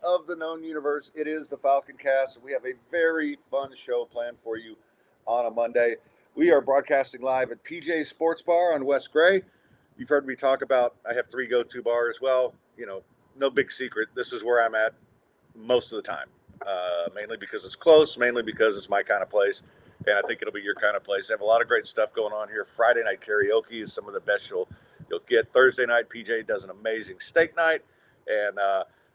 of the known universe. It is the Falconcast. We have a very fun show planned for you on a Monday. We are broadcasting live at PJ's Sports Bar on West Gray. You've heard me talk about I have three go-to bars. Well, no big secret. This is where I'm at most of the time. Mainly because it's close, mainly because it's my kind of place, and I think it'll be your kind of place. I have a lot of great stuff going on here. Friday night karaoke is some of the best you'll get. Thursday night, PJ does an amazing steak night, and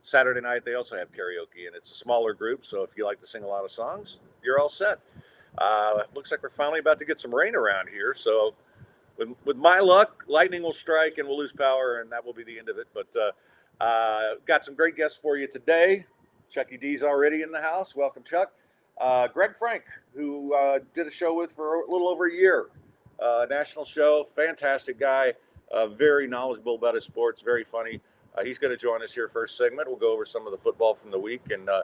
Saturday night they also have karaoke, and it's a smaller group. So if you like to sing a lot of songs, you're all set. Looks like we're finally about to get some rain around here, so with my luck, lightning will strike and we'll lose power, and that will be the end of it. But got some great guests for you today. Chucky D's already in the house. Welcome, Chuck. Greg Frank, who did a show with for a little over a year. National show, fantastic guy, very knowledgeable about his sports, very funny. He's going to join us here first segment. We'll go over some of the football from the week, and there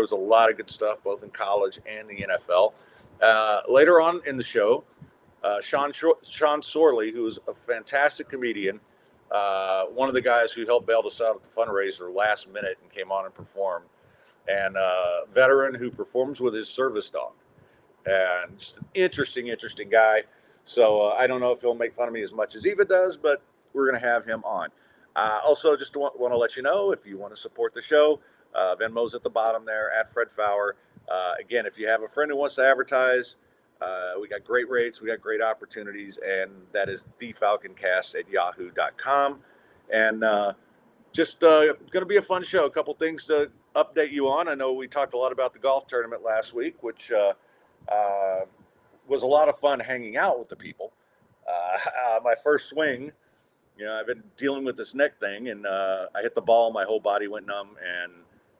was a lot of good stuff, both in college and the NFL. Later on in the show, Sean Sorley, who is a fantastic comedian, one of the guys who helped bail us out at the fundraiser last minute and came on and performed, and a veteran who performs with his service dog, and just an interesting guy. So I don't know if he'll make fun of me as much as Eva does, but we're going to have him on. Also, just want to let you know, if you want to support the show, Venmo's at the bottom there, at Fred Faour. Again, if you have a friend who wants to advertise, we got great rates, we got great opportunities, and that is thefalconcast@yahoo.com. And just going to be a fun show. A couple things to update you on. I know we talked a lot about the golf tournament last week, which was a lot of fun hanging out with the people. My first swing, I've been dealing with this neck thing, and I hit the ball, my whole body went numb, and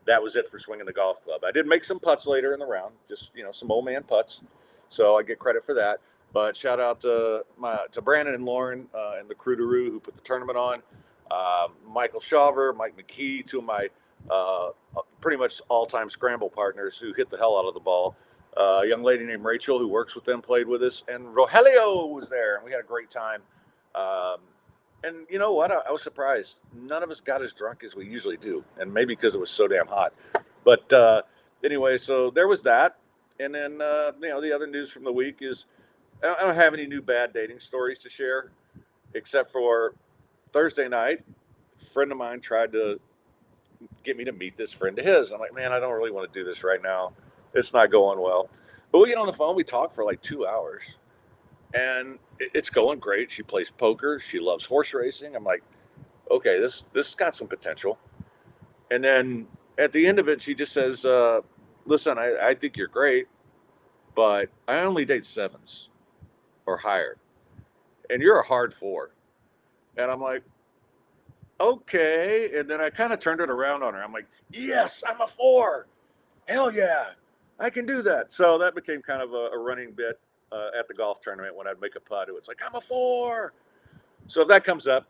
that was it for swinging the golf club. I did make some putts later in the round, just some old man putts, so I get credit for that. But shout out to Brandon and Lauren and the crew who put the tournament on. Michael Shaver, Mike McKee, two of my pretty much all-time scramble partners who hit the hell out of the ball. A young lady named Rachel who works with them played with us, and Rogelio was there, and we had a great time. And you know what? I was surprised. None of us got as drunk as we usually do, and maybe because it was so damn hot. But anyway, so there was that. And then, the other news from the week is I don't have any new bad dating stories to share, except for Thursday night, a friend of mine tried to get me to meet this friend of his. I'm like, man, I don't really want to do this right now. It's not going well. But we get on the phone, we talk for like 2 hours, and it's going great. She plays poker. She loves horse racing. I'm like, okay, this got some potential. And then at the end of it, she just says, listen, I think you're great, but I only date sevens or higher. And you're a hard four. And I'm like, okay. And then I kind of turned it around on her. I'm like, yes, I'm a four. Hell yeah, I can do that. So that became kind of a running bit at the golf tournament when I'd make a putt. It was like, I'm a four. So if that comes up,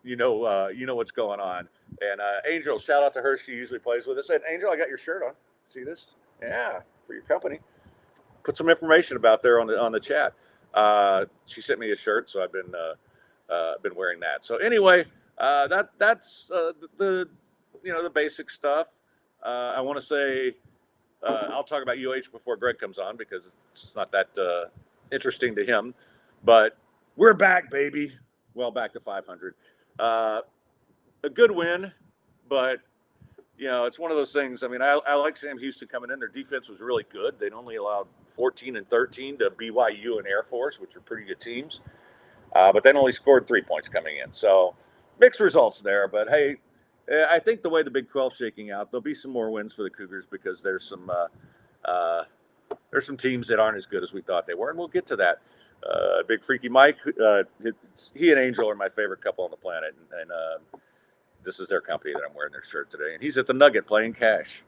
what's going on. And Angel, shout out to her. She usually plays with us. And Angel, I got your shirt on. See this? Yeah, for your company. Put some information about there on the chat. She sent me a shirt, so I've been wearing that. So anyway, that's the basic stuff. I want to say I'll talk about UH before Greg comes on because it's not that interesting to him. But we're back, baby. Well, back to 500. A good win, but it's one of those things. I mean, I like Sam Houston coming in. Their defense was really good. They'd only allowed 14 and 13 to BYU and Air Force, which are pretty good teams. But then only scored 3 points coming in. So mixed results there. But hey, I think the way the Big 12 is shaking out, there'll be some more wins for the Cougars because there's some teams that aren't as good as we thought they were, and we'll get to that. Big Freaky Mike, he and Angel are my favorite couple on the planet, and this is their company that I'm wearing their shirt today. And he's at the Nugget playing cash.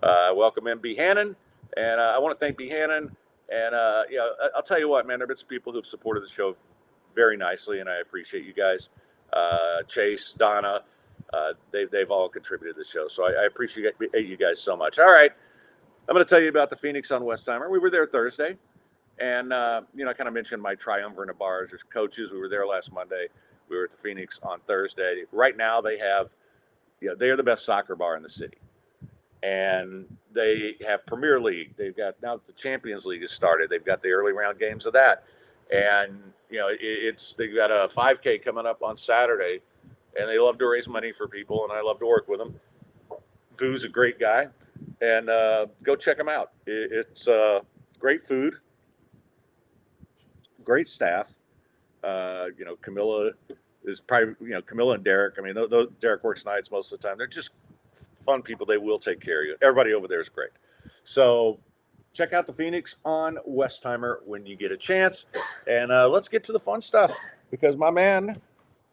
Welcome in, B. Hannon, and I want to thank B. Hannon. And I'll tell you what, man, there have been some people who've supported the show very nicely, and I appreciate you guys. Chase, Donna, they've all contributed to the show, so I appreciate you guys so much. All right, I'm going to tell you about the Phoenix on Westheimer. We were there Thursday. And, I kind of mentioned my triumvirate of bars. There's coaches. We were there last Monday. We were at the Phoenix on Thursday. Right now they have, they are the best soccer bar in the city. And they have Premier League. They've got, now the Champions League has started. They've got the early round games of that. And, they've got a 5K coming up on Saturday, and they love to raise money for people, and I love to work with them. Vu's a great guy, and go check him out. It's great food, great staff. Camilla is probably, Camilla and Derek. I mean, Derek works nights most of the time. They're just fun people. They will take care of you. Everybody over there is great. So check out the Phoenix on Westheimer when you get a chance. And let's get to the fun stuff, because my man,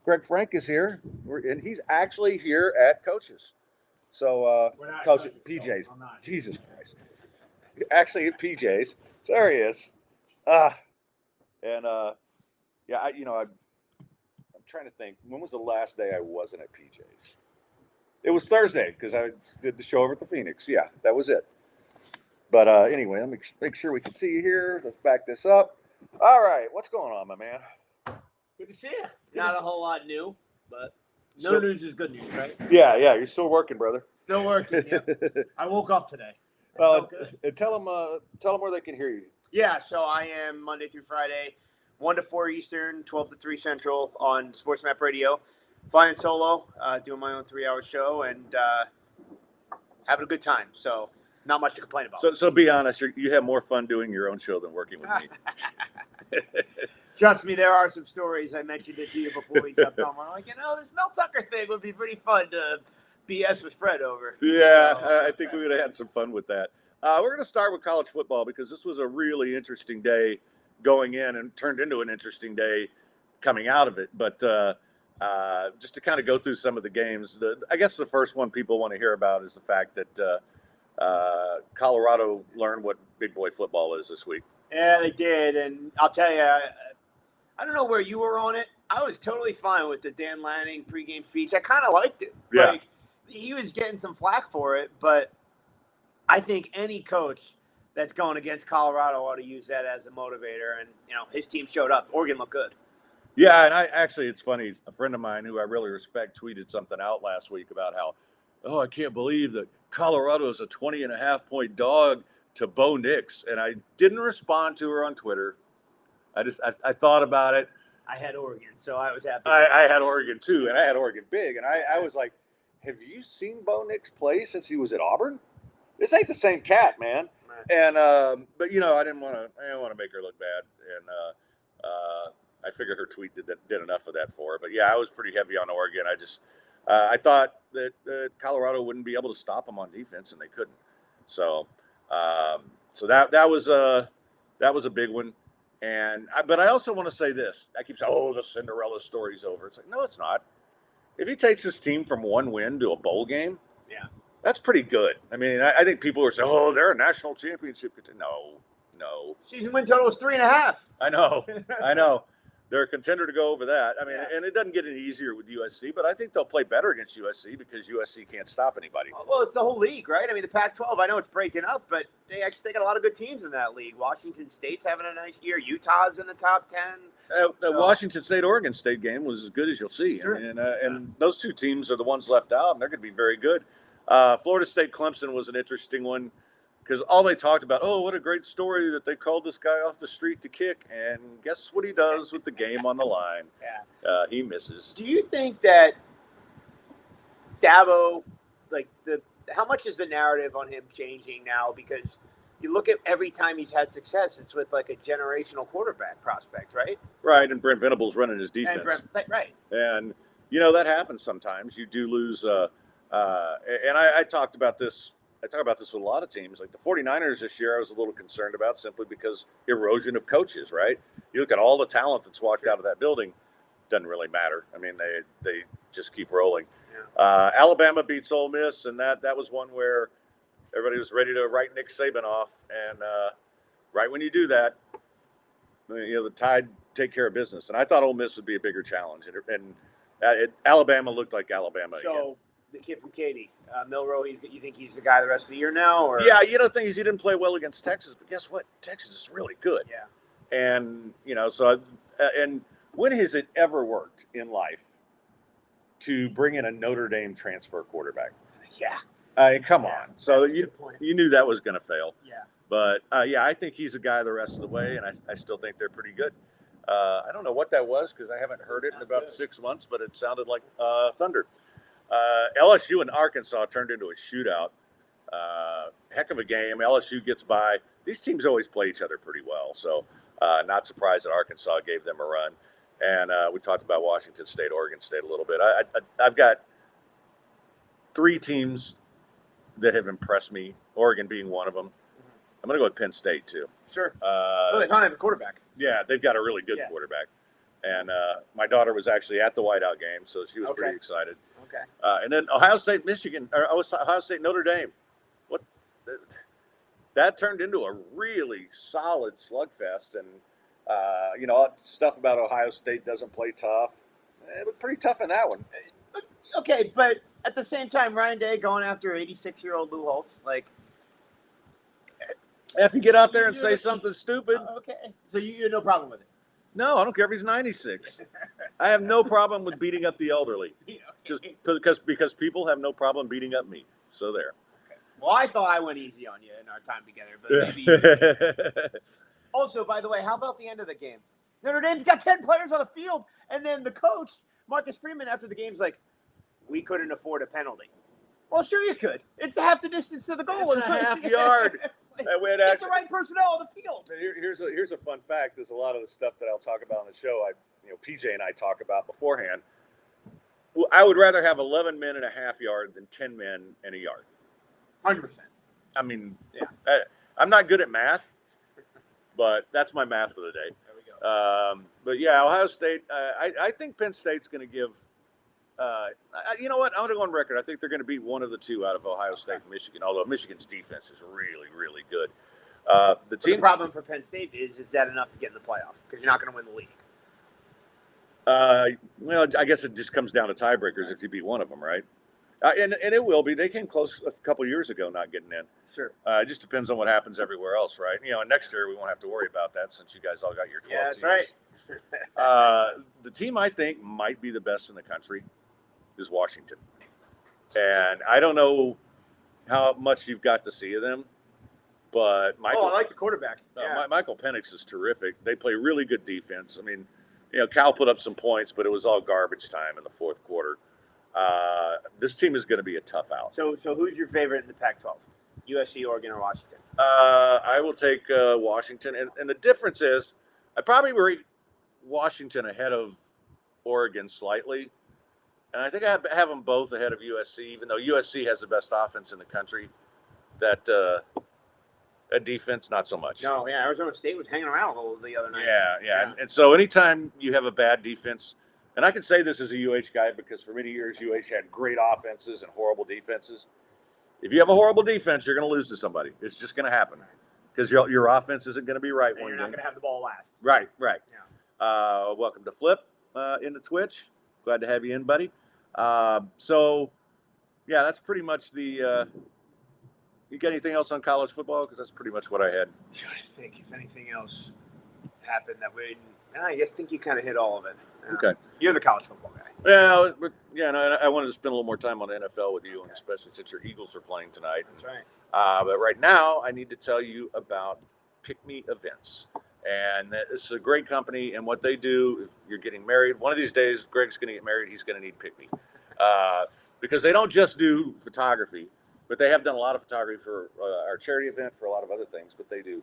Greg Frank, is here. And he's actually here at Coach's. So, Coach at PJ's. So Jesus Christ. Actually at PJ's. So there he is. I'm trying to think. When was the last day I wasn't at PJ's? It was Thursday, because I did the show over at the Phoenix. Yeah, that was it. But anyway, let me make sure we can see you here. Let's back this up. All right, what's going on, my man? Good to see you. Not a whole lot new, but no news is good news, right? Yeah, you're still working, brother. Still working. Yeah. I woke up today. Well, and tell them where they can hear you. Yeah, so I am Monday through Friday, 1 to 4 Eastern, 12 to 3 Central on Sports Map Radio. Flying solo, doing my own 3-hour show, and having a good time. So not much to complain about. So be honest, you have more fun doing your own show than working with me. Trust me, there are some stories. I mentioned it to you before we jumped on. I'm like, this Mel Tucker thing would be pretty fun to BS with Fred over. Yeah, so, I think we would have had some fun with that. We're going to start with college football, because this was a really interesting day going in and turned into an interesting day coming out of it. But just to kind of go through some of the games, I guess the first one people want to hear about is the fact that Colorado learned what big boy football is this week. Yeah, they did. And I'll tell you, I don't know where you were on it. I was totally fine with the Dan Lanning pregame speech. I kind of liked it. Yeah. Like, he was getting some flack for it, but I think any coach that's going against Colorado ought to use that as a motivator. And, his team showed up. Oregon looked good. Yeah, and it's funny. A friend of mine who I really respect tweeted something out last week about how, I can't believe that Colorado is a 20.5-point dog to Bo Nix. And I didn't respond to her on Twitter. I thought about it. I had Oregon, so I was happy. I had Oregon too, and I had Oregon big. And I was like, have you seen Bo Nix play since he was at Auburn? This ain't the same cat, man. And but I didn't want to make her look bad, and I figured her tweet did enough of that for her. But yeah, I was pretty heavy on Oregon. I thought that Colorado wouldn't be able to stop them on defense, and they couldn't. So that was a big one. But I also want to say this. I keep saying, the Cinderella story's over. It's like, no, it's not. If he takes his team from one win to a bowl game, yeah, that's pretty good. I mean, I think people are saying, they're a national championship contender. No. Season win total was 3.5. I know. They're a contender to go over that. I mean, and it doesn't get any easier with USC, but I think they'll play better against USC because USC can't stop anybody. Well, it's the whole league, right? I mean, the Pac-12, I know it's breaking up, but they got a lot of good teams in that league. Washington State's having a nice year. Utah's in the top 10. The Washington State-Oregon State game was as good as you'll see. Sure. And those two teams are the ones left out, and they're going to be very good. Florida State-Clemson was an interesting one, because all they talked about, what a great story that they called this guy off the street to kick, and guess what he does with the game on the line? Yeah. He misses. Do you think that Dabo, how much is the narrative on him changing now? Because you look at every time he's had success, it's with a generational quarterback prospect, right? Right, and Brent Venables running his defense. Right. And, that happens sometimes. You do lose, and I talked about this. I talk about this with a lot of teams. Like the 49ers this year, I was a little concerned about simply because erosion of coaches, right? You look at all the talent that's walked out of that building, doesn't really matter. I mean, they just keep rolling. Yeah. Alabama beats Ole Miss, and that was one where everybody was ready to write Nick Saban off. And right when you do that, the Tide take care of business. And I thought Ole Miss would be a bigger challenge. And Alabama looked like Alabama again. The kid from Katy, Milroe, you think he's the guy the rest of the year now? Or? Yeah, the thing is he didn't play well against Texas, but guess what? Texas is really good. Yeah. And, and when has it ever worked in life to bring in a Notre Dame transfer quarterback. Yeah. Come on. So that's a good point. you knew that was going to fail. Yeah. But, I think he's a guy the rest of the way, and I still think they're pretty good. I don't know what that was because I haven't heard it in about 6 months, but it sounded like thunder. LSU and Arkansas turned into a shootout. Heck of a game. LSU gets by. These teams always play each other pretty well, so not surprised that Arkansas gave them a run. And we talked about Washington State, Oregon State a little bit. I've got 3 teams that have impressed me, Oregon being one of them. I'm going to go with Penn State, too. Sure. Well, they finally have a quarterback. Yeah, they've got a really good quarterback. And my daughter was actually at the whiteout game, so she was pretty excited. Okay. And then Ohio State, Ohio State, Notre Dame. That turned into a really solid slugfest. And, stuff about Ohio State doesn't play tough. It looked pretty tough in that one. Okay, but at the same time, Ryan Day going after 86-year-old Lou Holtz, like. If you get out there and say something stupid. Okay. So you have no problem with it? No, I don't care if he's 96. I have no problem with beating up the elderly. Because people have no problem beating up me. So there. Okay. Well, I thought I went easy on you in our time together, but maybe. Also, by the way, how about the end of the game? Notre Dame's got 10 players on the field, and then the coach, Marcus Freeman, after the game's like, we couldn't afford a penalty. Well, sure you could. It's half the distance to the goal. It's a half yard. Get the right personnel on the field. Here's a fun fact. There's a lot of the stuff that I'll talk about on the show. PJ and I talk about beforehand. Well, I would rather have 11 men in a half yard than 10 men in a yard. 100%. I mean, I'm not good at math, but that's my math for the day. There we go. But yeah, Ohio State. I think Penn State's going to give. You know what? I'm going to go on record. I think they're going to beat one of the two out of Ohio State and Michigan, although Michigan's defense is really, really good. The problem for Penn State is that enough to get in the playoff? Because you're not going to win the league. Well, I guess it just comes down to tiebreakers if you beat one of them, right? And it will be. They came close a couple years ago not getting in. Sure. It just depends on what happens everywhere else, right? And next year we won't have to worry about that since you guys all got your 12 teams. Right. The team I think might be the best in the country is Washington. And I don't know how much you've got to see of them, but I like the quarterback. Michael Penix is terrific. They play really good defense. I mean, Cal put up some points, but it was all garbage time in the fourth quarter. This team is going to be a tough out. So who's your favorite in the Pac-12? USC, Oregon, or Washington? I will take Washington. And the difference is I probably rate Washington ahead of Oregon slightly. And I think I have them both ahead of USC, even though USC has the best offense in the country. That defense, not so much. No, Arizona State was hanging around the other night. Yeah. And so anytime you have a bad defense, and I can say this as a UH guy because for many years UH had great offenses and horrible defenses. If you have a horrible defense, you're going to lose to somebody. It's just going to happen because your offense isn't going to be right. And you're not going to have the ball last. Right. Yeah. Welcome to Flip into Twitch. Glad to have you in, buddy. So, that's pretty much the. You got anything else on college football? Because that's pretty much what I had. I'm trying to think if anything else happened that way. I think you kind of hit all of it. Okay. You're the college football guy. Yeah, I wanted to spend a little more time on the NFL with you, and especially since your Eagles are playing tonight. That's right. But right now, I need to tell you about Pick Me Events. And this is a great company, and what they do, if you're getting married, one of these days, Greg's going to get married, he's going to need Pick Me. Because they don't just do photography, but they have done a lot of photography for our charity event, for a lot of other things, but they do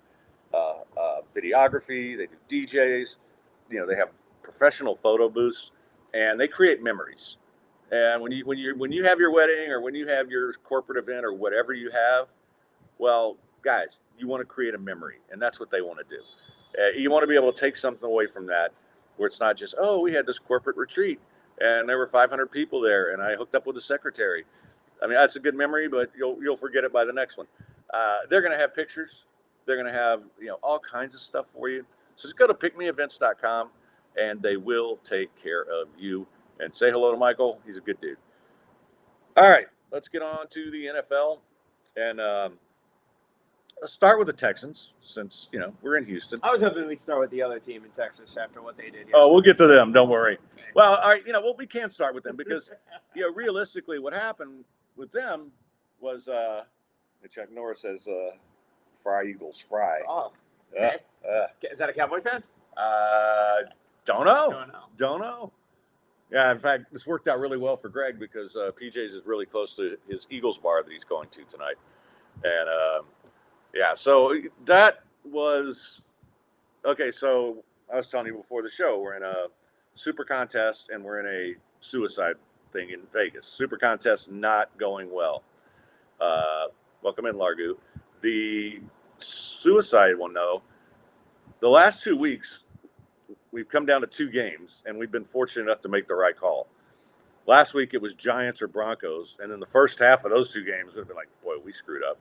videography, they do DJs, they have professional photo booths, and they create memories. And when you have your wedding or when you have your corporate event or whatever you have, well, guys, you want to create a memory, and that's what they want to do. You want to be able to take something away from that where it's not just, we had this corporate retreat and there were 500 people there and I hooked up with the secretary. I mean, that's a good memory, but you'll forget it by the next one. They're going to have pictures. They're going to have, all kinds of stuff for you. So just go to pickmeevents.com and they will take care of you. And say hello to Michael. He's a good dude. All right, let's get on to the NFL. And let's start with the Texans since we're in Houston. I was hoping we'd start with the other team in Texas after what they did yesterday. Oh, we'll get to them. Don't worry. Okay. Well, all right. Well, we can start with them because realistically, what happened with them was Chuck Norris says, "Fry Eagles, fry." Oh, okay. Is that a Cowboy fan? Don't know. Don't know. Don't know. Yeah, in fact, this worked out really well for Greg because PJ's is really close to his Eagles bar that he's going to tonight. And, so that was – okay, so I was telling you before the show, we're in a super contest and we're in a suicide thing in Vegas. Super contest not going well. Welcome in, Largu. The suicide one, though, the last 2 weeks – we've come down to 2 games, and we've been fortunate enough to make the right call. Last week, it was Giants or Broncos, and then the first half of those 2 games would have been like, boy, we screwed up.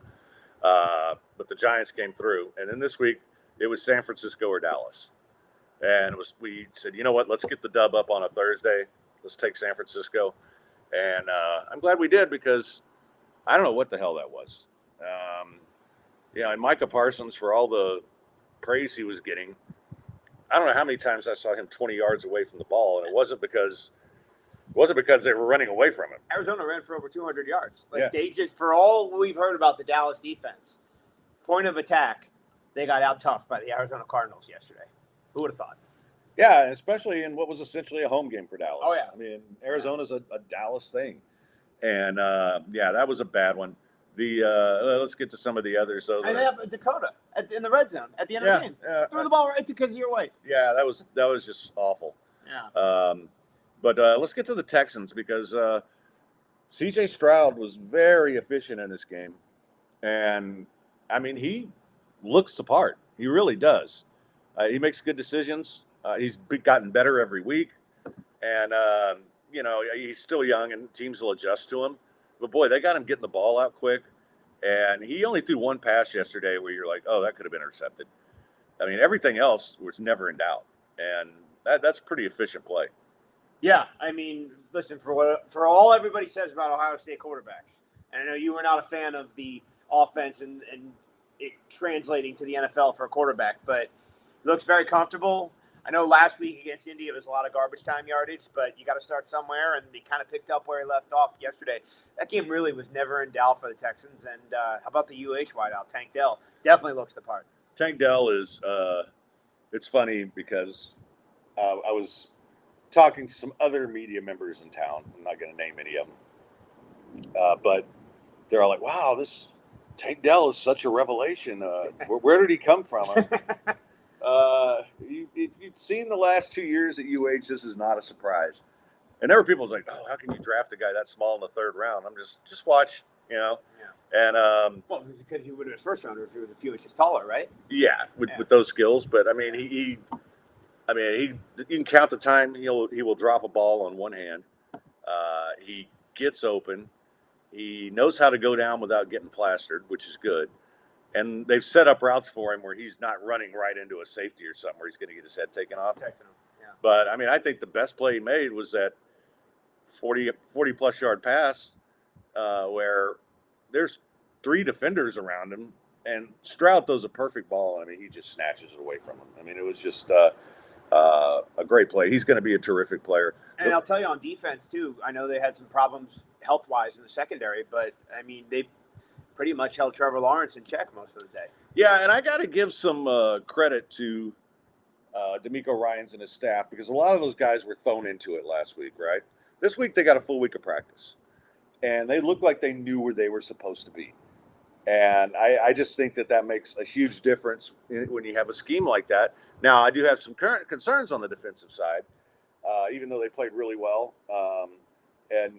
But the Giants came through. And then this week, it was San Francisco or Dallas. And we said, you know what, let's get the dub up on a Thursday. Let's take San Francisco. And I'm glad we did because I don't know what the hell that was. And Micah Parsons, for all the praise he was getting, I don't know how many times I saw him 20 yards away from the ball, and it wasn't because they were running away from him. Arizona ran for over 200 yards. They just, for all we've heard about the Dallas defense, point of attack, they got out tough by the Arizona Cardinals yesterday. Who would have thought? Yeah, especially in what was essentially a home game for Dallas. Oh, yeah. I mean, Arizona's a Dallas thing. And, that was a bad one. Let's get to some of the others. So and they have Dakota in the red zone at the end of the game. Threw the ball right to Kazir White. Yeah, that was just awful. Yeah. But let's get to the Texans because C.J. Stroud was very efficient in this game. And, I mean, he looks the part. He really does. He makes good decisions. He's gotten better every week. And, he's still young and teams will adjust to him. But, boy, they got him getting the ball out quick. And he only threw one pass yesterday where you're like, oh, that could have been intercepted. I mean, everything else was never in doubt. And that's pretty efficient play. Yeah, I mean, listen, for all everybody says about Ohio State quarterbacks, and I know you were not a fan of the offense and it translating to the NFL for a quarterback, but it looks very comfortable. I know last week against Indy, it was a lot of garbage time yardage, but you got to start somewhere, and he kind of picked up where he left off yesterday. That game really was never in doubt for the Texans. And how about the UH wideout, Tank Dell? Definitely looks the part. Tank Dell is it's funny because I was talking to some other media members in town. I'm not going to name any of them. But they're all like, wow, this Tank Dell is such a revelation. Where did he come from? If you've seen the last 2 years at UH, this is not a surprise. And there were people who was like, oh, how can you draft a guy that small in the third round? I'm just watch, Yeah. And well, because he would have been first rounder if he was a few inches taller, right? Yeah, with those skills. But I mean, you can count the time he will drop a ball on one hand. He gets open. He knows how to go down without getting plastered, which is good. And they've set up routes for him where he's not running right into a safety or something where he's going to get his head taken off. Yeah. But, I mean, I think the best play he made was that 40-plus yard pass where there's 3 defenders around him, and Stroud throws a perfect ball. I mean, he just snatches it away from him. I mean, it was just a great play. He's going to be a terrific player. And I'll tell you on defense, too, I know they had some problems health-wise in the secondary, but, I mean, they pretty much held Trevor Lawrence in check most of the day. Yeah, and I got to give some credit to D'Amico Ryans and his staff because a lot of those guys were thrown into it last week, right? This week they got a full week of practice, and they looked like they knew where they were supposed to be. And I just think that makes a huge difference when you have a scheme like that. Now, I do have some current concerns on the defensive side, even though they played really well. And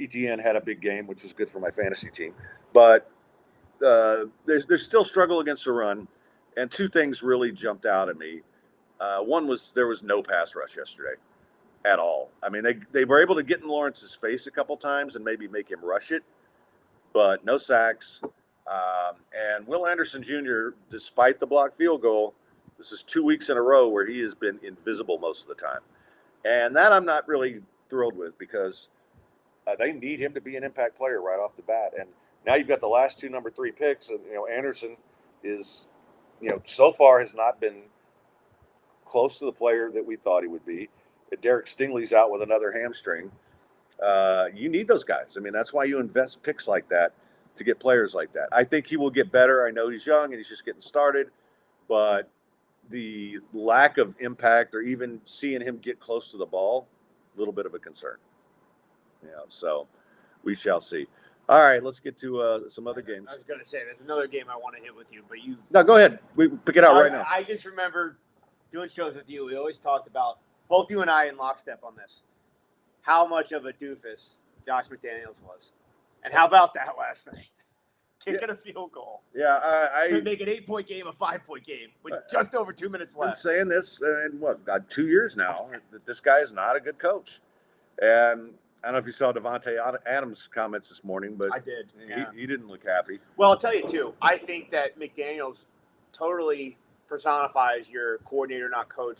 ETN had a big game, which was good for my fantasy team. But there's still struggle against the run, and 2 things really jumped out at me. One was there was no pass rush yesterday at all. I mean, they were able to get in Lawrence's face a couple times and maybe make him rush it, but no sacks. And Will Anderson Jr., despite the blocked field goal, this is 2 weeks in a row where he has been invisible most of the time. And that I'm not really thrilled with because they need him to be an impact player right off the bat. And now you've got the last 2 number 3 picks, and Anderson is, so far has not been close to the player that we thought he would be. Derek Stingley's out with another hamstring. You need those guys. I mean, that's why you invest picks like that to get players like that. I think he will get better. I know he's young and he's just getting started, but the lack of impact or even seeing him get close to the ball, a little bit of a concern. So we shall see. All right, let's get to some other games. I was going to say, there's another game I want to hit with you, but you... No, go ahead. We pick it out right now. I just remember doing shows with you. We always talked about, both you and I in lockstep on this, how much of a doofus Josh McDaniels was. And how about that last night? Kicking a field goal. Yeah, to make an 8-point game a 5-point game with just over 2 minutes left. I've been saying this in 2 years now, that this guy is not a good coach. And I don't know if you saw Devontae Adams' comments this morning, but I did. Yeah. He didn't look happy. Well, I'll tell you, too, I think that McDaniels totally personifies your coordinator, not coach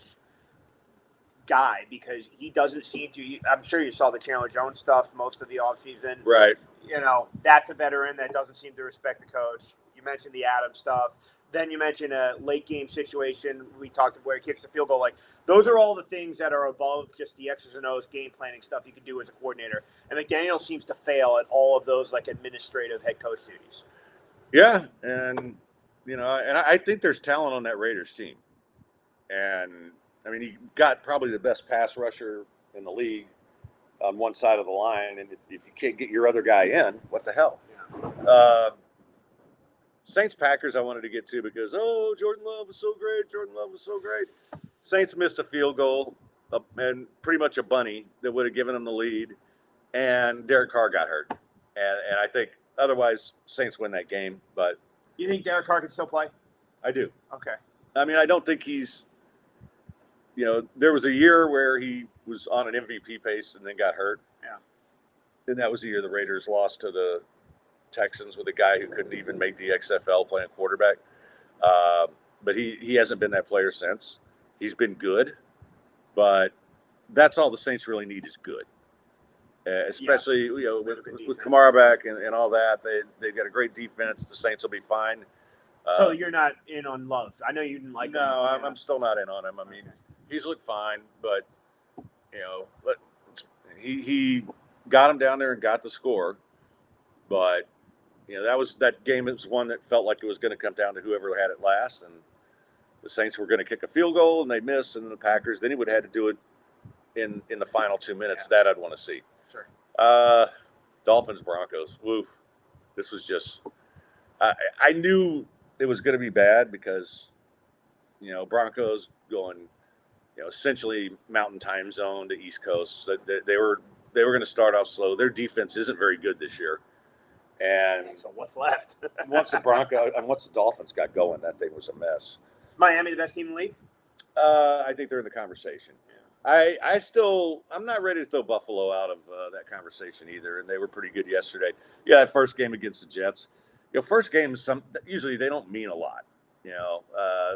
guy, because he doesn't seem to. I'm sure you saw the Chandler Jones stuff most of the offseason. Right. That's a veteran that doesn't seem to respect the coach. You mentioned the Adams stuff. Then you mentioned a late game situation. We talked about where he kicks the field goal. Like, those are all the things that are above just the X's and O's game planning stuff you can do as a coordinator. And McDaniel seems to fail at all of those like administrative head coach duties. Yeah, and I think there's talent on that Raiders team. And I mean, he got probably the best pass rusher in the league on one side of the line, and if you can't get your other guy in, what the hell? Yeah. Saints Packers I wanted to get to because Jordan Love was so great. Saints missed a field goal and pretty much a bunny that would have given them the lead, and Derek Carr got hurt, and I think otherwise Saints win that game. But you think Derek Carr can still play? I do. Okay. I mean, I don't think he's. There was a year where he was on an MVP pace and then got hurt. Yeah. And that was the year the Raiders lost to the Texans with a guy who couldn't even make the XFL playing quarterback. But he hasn't been that player since. He's been good, but that's all the Saints really need is good. Especially with Kamara back and all that. They've got a great defense. The Saints will be fine. So you're not in on Love. I know you didn't like him. No, I'm still not in on him. I mean, he's looked fine, but he got him down there and got the score. But that game was one that felt like it was going to come down to whoever had it last, and the Saints were going to kick a field goal and they missed, and the Packers then he would have had to do it in the final 2 minutes. Yeah. That I'd want to see. Sure. Dolphins Broncos. Woo. This was just. I knew it was going to be bad because, Broncos going, essentially Mountain Time Zone to East Coast. They were going to start off slow. Their defense isn't very good this year, and so what's left? once the Dolphins got going, that thing was a mess. Miami the best team in the league? I think they're in the conversation. Yeah. I'm not ready to throw Buffalo out of that conversation either, and they were pretty good yesterday. Yeah, that first game against the Jets. First games usually they don't mean a lot.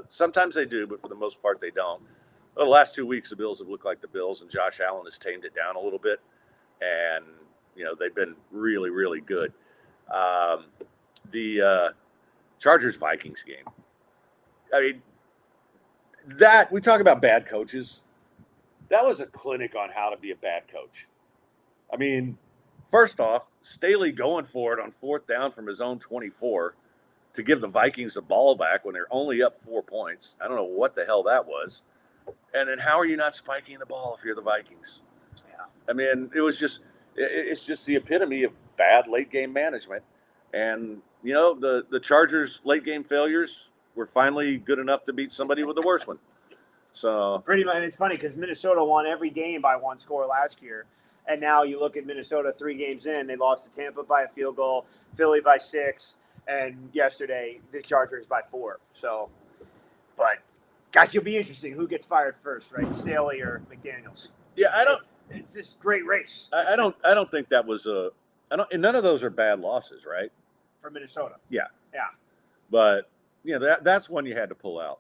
Sometimes they do, but for the most part they don't. Well, the last 2 weeks the Bills have looked like the Bills, and Josh Allen has tamed it down a little bit, and they've been really, really good. The Chargers-Vikings game. I mean, that we talk about bad coaches. That was a clinic on how to be a bad coach. I mean, first off, Staley going for it on fourth down from his own 24 to give the Vikings the ball back when they're only up 4 points. I don't know what the hell that was. And then how are you not spiking the ball if you're the Vikings? Yeah. I mean, it's just the epitome of bad late game management. And, the Chargers late game failures were finally good enough to beat somebody with the worst one. So pretty much, and it's funny because Minnesota won every game by one score last year. And now you look at Minnesota 3 games in, they lost to Tampa by a field goal, Philly by 6, and yesterday the Chargers by 4. So, but gosh, it'll be interesting who gets fired first, right? Staley or McDaniels? Yeah, It's this great race. I don't think that was and none of those are bad losses, right? For Minnesota. Yeah. Yeah. But that's one you had to pull out.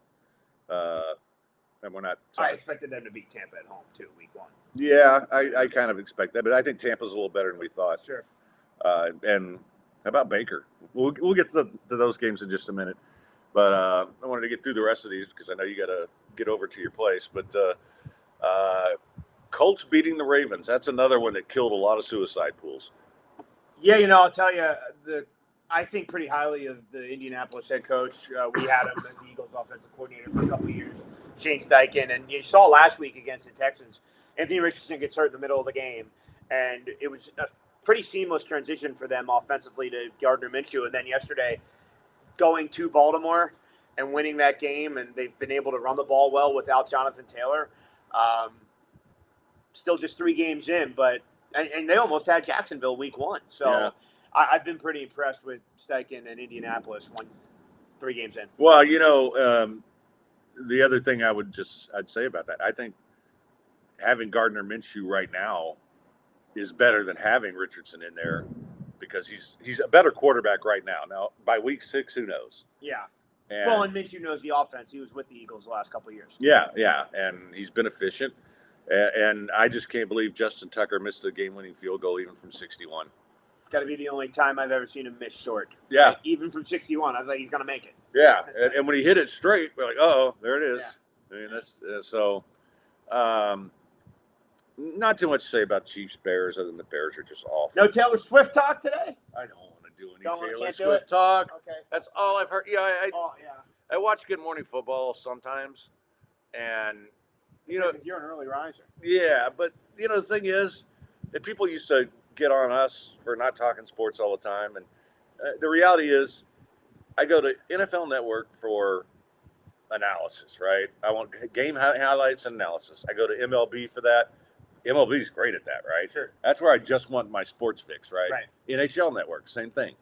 And we're not. I expected them to beat Tampa at home too, week 1. Yeah, I kind of expect that, but I think Tampa's a little better than we thought. Sure. And how about Baker? We'll get to those games in just a minute. But I wanted to get through the rest of these because I know you got to get over to your place. But Colts beating the Ravens. That's another one that killed a lot of suicide pools. Yeah, I'll tell you, I think pretty highly of the Indianapolis head coach. We had him as the Eagles offensive coordinator for a couple of years, Shane Steichen. And you saw last week against the Texans, Anthony Richardson gets hurt in the middle of the game. And it was a pretty seamless transition for them offensively to Gardner Minshew. And then yesterday, going to Baltimore and winning that game, and they've been able to run the ball well without Jonathan Taylor. Still just 3 games in, but and they almost had Jacksonville week 1. So yeah. I've been pretty impressed with Steichen and Indianapolis 3 games in. Well, the other thing I'd say about that, I think having Gardner Minshew right now is better than having Richardson in there because he's a better quarterback right now. Now, by week 6, who knows? Yeah. And Minshew knows the offense. He was with the Eagles the last couple of years. Yeah, and he's been efficient. And I just can't believe Justin Tucker missed a game-winning field goal even from 61. It's got to be the only time I've ever seen him miss short. Yeah. Like, even from 61, I was like, he's going to make it. Yeah, and when he hit it straight, we're like, oh, there it is. Yeah. I mean, that's so. Not too much to say about Chiefs-Bears other than the Bears are just awful. No Taylor Swift talk today? I don't want to do any Taylor Swift talk. Okay. That's all I've heard. Yeah, I watch Good Morning Football sometimes, and you're an early riser. Yeah, but the thing is, that people used to get on us for not talking sports all the time, and the reality is, I go to NFL Network for analysis, right? I want game highlights and analysis. I go to MLB for that. MLB is great at that, right? Sure. That's where I just want my sports fix, right? Right. NHL Network, same thing.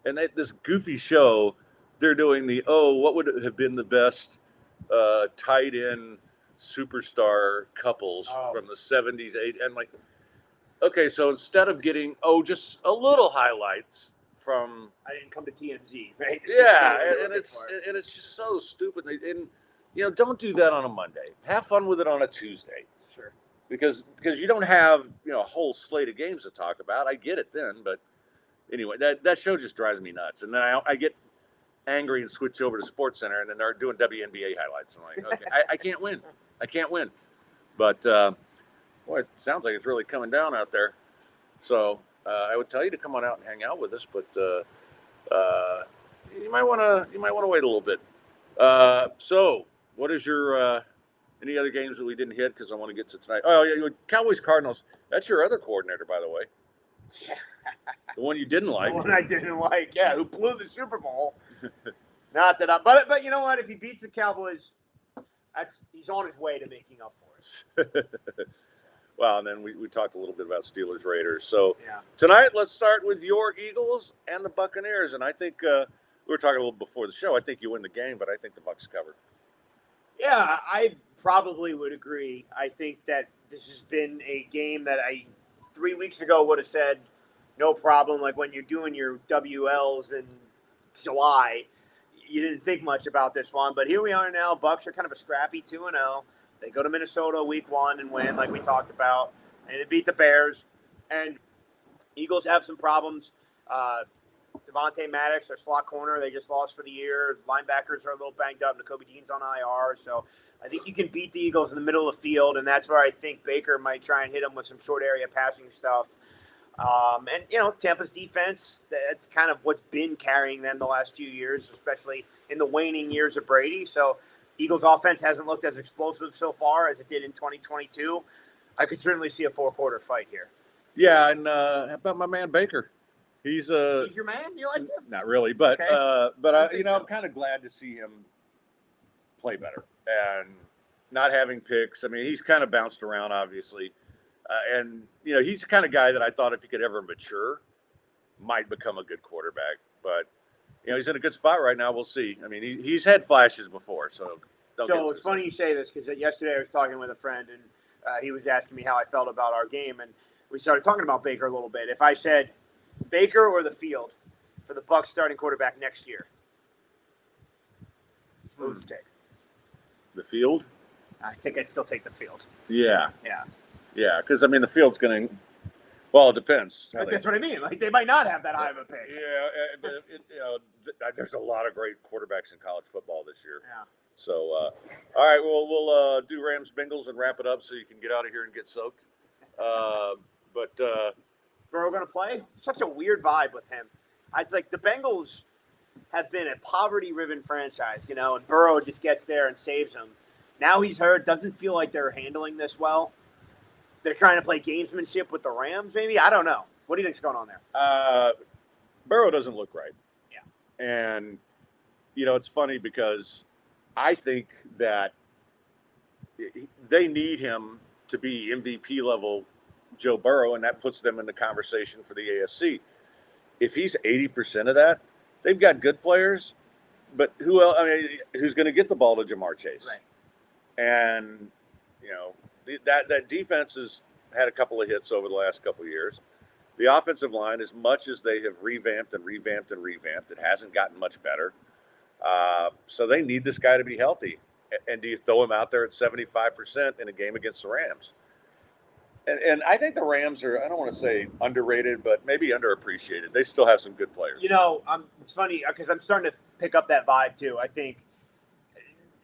And this goofy show, they're doing what would have been the best tight end superstar couples from the 70s, 80s, and like, okay, so instead of getting just a little highlights from, I didn't come to TMZ, right? Yeah, and it's just so stupid. And don't do that on a Monday. Have fun with it on a Tuesday. Sure. Because you don't have a whole slate of games to talk about. I get it then, but anyway, that show just drives me nuts. And then I get angry and switch over to Sports Center, and then they're doing WNBA highlights. I'm like, okay, I can't win. I can't win. But boy, it sounds like it's really coming down out there. So I would tell you to come on out and hang out with us, but you might want to wait a little bit. So what is your any other games that we didn't hit? Because I want to get to tonight. Oh, yeah, Cowboys Cardinals. That's your other coordinator, by the way. Yeah. The one you didn't like. The one I didn't like, yeah, who blew the Super Bowl. Not that but you know what? If he beats the Cowboys, he's on his way to making up for us. Well, and then we talked a little bit about Steelers Raiders. So yeah. Tonight, let's start with your Eagles and the Buccaneers. And I think we were talking a little before the show. I think you win the game, but I think the Bucs cover. Yeah, I probably would agree. I think that this has been a game that I 3 weeks ago would have said no problem. Like when you're doing your WLs in July, you didn't think much about this one. But here we are now. Bucs are kind of a scrappy 2-0. They go to Minnesota week 1 and win, like we talked about, and they beat the Bears. And Eagles have some problems. Devontae Maddox, their slot corner, they just lost for the year. Linebackers are a little banged up. Nakobe Dean's on IR. So I think you can beat the Eagles in the middle of the field, and that's where I think Baker might try and hit them with some short area passing stuff. And, Tampa's defense, that's kind of what's been carrying them the last few years, especially in the waning years of Brady. So Eagles offense hasn't looked as explosive so far as it did in 2022. I could certainly see a 4-quarter fight here. Yeah, and how about my man Baker? He's your man? You like him? Not really, but okay. I'm kind of glad to see him play better and not having picks. I mean, he's kind of bounced around, obviously, and he's the kind of guy that I thought if he could ever mature, might become a good quarterback. But he's in a good spot right now. We'll see. I mean, he's had flashes before, so. So it's funny you say this because yesterday I was talking with a friend and he was asking me how I felt about our game, and we started talking about Baker a little bit. If I said Baker or the field for the Bucs starting quarterback next year, what would you take? The field? I think I'd still take the field. Yeah. Yeah. Yeah, because, the field's going to – well, it depends. That's what I mean. Like, they might not have that high of a pick. Yeah, but there's a lot of great quarterbacks in college football this year. Yeah. So, all right, well, we'll do Rams Bengals and wrap it up so you can get out of here and get soaked. But Burrow going to play? Such a weird vibe with him. It's like the Bengals have been a poverty-riven franchise, you know, and Burrow just gets there and saves them. Now he's hurt. Doesn't feel like they're handling this well. They're trying to play gamesmanship with the Rams, maybe? I don't know. What do you think's going on there? Burrow doesn't look right. Yeah. And, you know, it's funny because I think that they need him to be MVP level Joe Burrow, and that puts them in the conversation for the AFC. If he's 80% of that, they've got good players, but who else? I mean, who's going to get the ball to Jamar Chase? Right. And, you know, that defense has had a couple of hits over the last couple of years. The offensive line, as much as they have revamped, it hasn't gotten much better. So they need this guy to be healthy. And do you throw him out there at 75% in a game against the Rams? And I think the Rams are, I don't want to say underrated, but maybe underappreciated. They still have some good players. You know, it's funny because I'm starting to pick up that vibe too. I think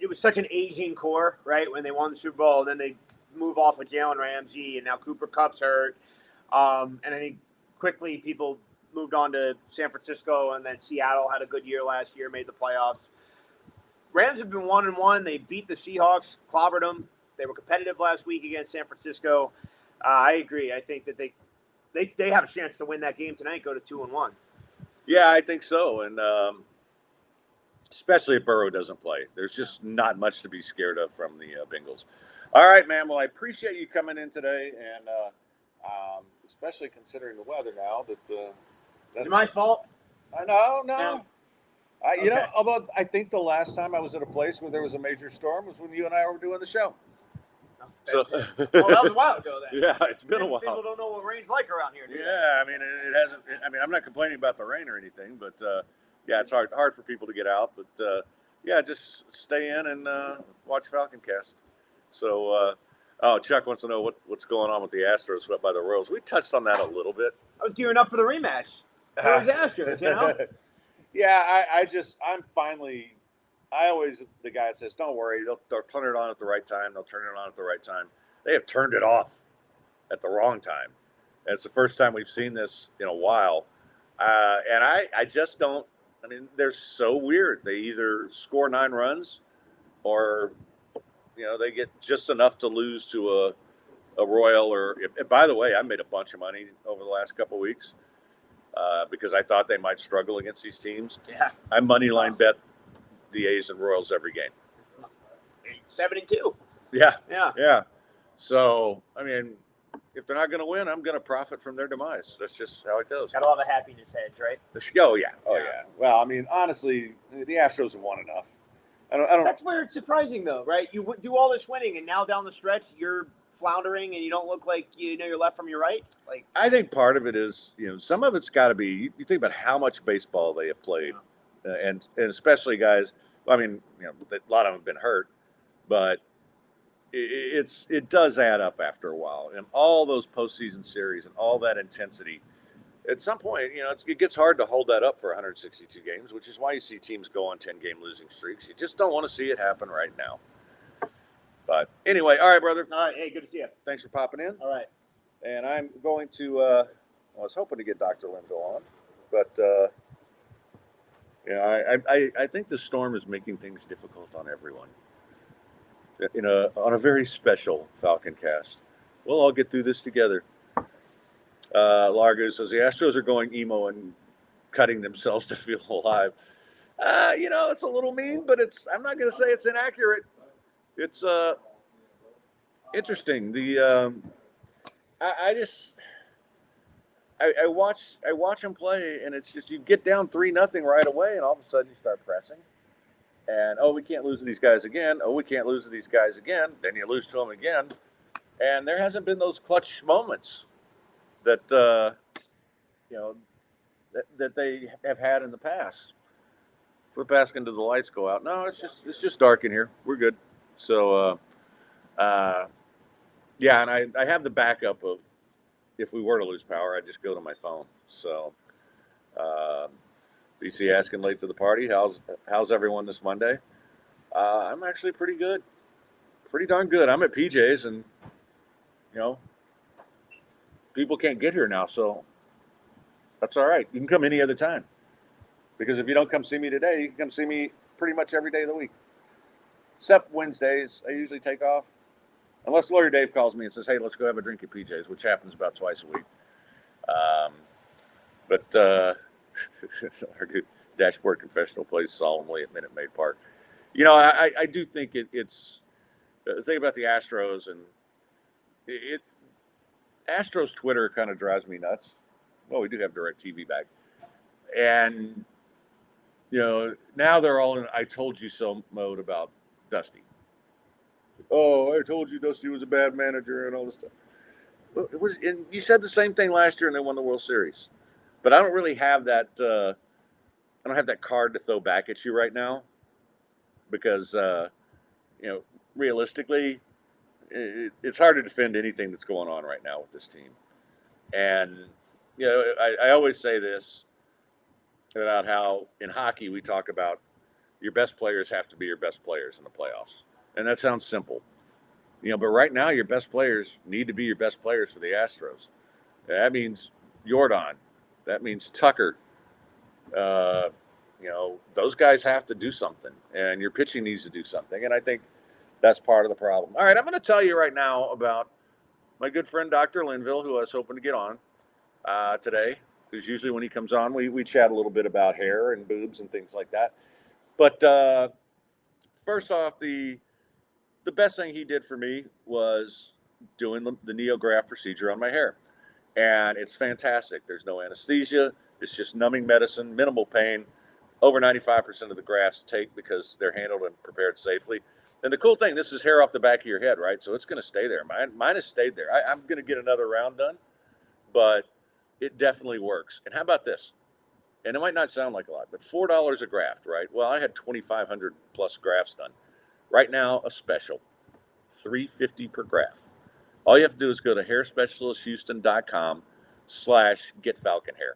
it was such an aging core, right, when they won the Super Bowl, and then they move off with Jalen Ramsey, and now Cooper Kupp's hurt. And I think quickly people moved on to San Francisco, and then Seattle had a good year last year, made the playoffs. Rams have been 1-1. They beat the Seahawks, clobbered them. They were competitive last week against San Francisco. I agree. I think that they have a chance to win that game tonight, go to 2-1. Yeah, I think so. And especially if Burrow doesn't play. There's just not much to be scared of from the Bengals. All right, man. Well, I appreciate you coming in today, and especially considering the weather now. Is it my fault? No. No. You know, although I think the last time I was at a place where there was a major storm was when you and I were doing the show. So, that was a while ago then. Yeah, it's been a while. People don't know what rain's like around here. Yeah, I mean, it hasn't. I mean, I'm not complaining about the rain or anything, but yeah, it's hard for people to get out. But yeah, just stay in and watch Falconcast. So, Chuck wants to know what's going on with the Astros swept by the Royals. We touched on that a little bit. I was gearing up for the rematch. There's Astros, you know. Yeah, I'm finally. I always the guy that says, "Don't worry, they'll turn it on at the right time. They'll turn it on at the right time." They have turned it off at the wrong time. And it's the first time we've seen this in a while, and I just don't. I mean, they're so weird. They either score 9 runs, or they get just enough to lose to a Royal. Or by the way, I made a bunch of money over the last couple of weeks because I thought they might struggle against these teams. Yeah, I moneyline bet the A's and Royals every game. 7-2. Yeah. So, I mean, if they're not going to win, I'm going to profit from their demise. That's just how it goes. Got to have a happiness hedge, right? Oh yeah. Well, I mean, honestly, the Astros have won enough. I don't. That's where it's surprising, though, right? You do all this winning, and now down the stretch, you're floundering, and you don't look like you know your left from your right. Like, I think part of it is, some of it's got to be. You think about how much baseball they have played, and especially guys. I mean, a lot of them have been hurt, but it does add up after a while, and all those postseason series and all that intensity. At some point, it gets hard to hold that up for 162 games, which is why you see teams go on 10-game losing streaks. You just don't want to see it happen right now. But anyway, all right, brother. All right, hey, good to see you. Thanks for popping in. All right. And I'm going to. I was hoping to get Dr. Linville on, but I think the storm is making things difficult on everyone. On a very special Falconcast. We'll all get through this together. Largo says the Astros are going emo and cutting themselves to feel alive. It's a little mean, but I'm not going to say it's inaccurate. It's interesting. I watch them play, and it's just you get down 3-0 right away, and all of a sudden you start pressing. And, we can't lose to these guys again. We can't lose to these guys again. Then you lose to them again. And there hasn't been those clutch moments that, that they have had in the past. Flip back into the lights go out. No, it's just dark in here. We're good. So, yeah, and I have the backup of if we were to lose power, I'd just go to my phone. So, BC asking late to the party. How's everyone this Monday? I'm actually pretty good, pretty darn good. I'm at PJ's, and you know, people can't get here now, so that's all right. You can come any other time, because if you don't come see me today, you can come see me pretty much every day of the week, except Wednesdays. I usually take off, unless Lawyer Dave calls me and says, "Hey, let's go have a drink at PJ's," which happens about twice a week. But our good Dashboard Confessional plays solemnly at Minute Maid Park. I do think it's the thing about the Astros, and Astros Twitter kind of drives me nuts. Well, we do have DirecTV back, and now they're all in "I told you so" mode about Dusty. Oh, I told you Dusty was a bad manager and all this stuff. Well, and you said the same thing last year, and they won the World Series. But I don't really have that. I don't have that card to throw back at you right now, because realistically, it's hard to defend anything that's going on right now with this team. And I always say this about how in hockey we talk about your best players have to be your best players in the playoffs, and that sounds simple, but right now your best players need to be your best players for the Astros. That means Jordan. That means Tucker. Those guys have to do something, and your pitching needs to do something. And I think that's part of the problem. All right, I'm going to tell you right now about my good friend Dr. Linville, who I was hoping to get on today, because usually when he comes on, we chat a little bit about hair and boobs and things like that. But first off, the best thing he did for me was doing the NeoGraft procedure on my hair. And it's fantastic. There's no anesthesia. It's just numbing medicine, minimal pain. Over 95% of the grafts take because they're handled and prepared safely. And the cool thing, this is hair off the back of your head, right? So it's going to stay there. Mine has stayed there. I'm going to get another round done, but it definitely works. And how about this? And it might not sound like a lot, but $4 a graft, right? Well, I had 2,500 plus grafts done. Right now, a special, $350 per graft. All you have to do is go to hairspecialisthouston.com/getfalconhair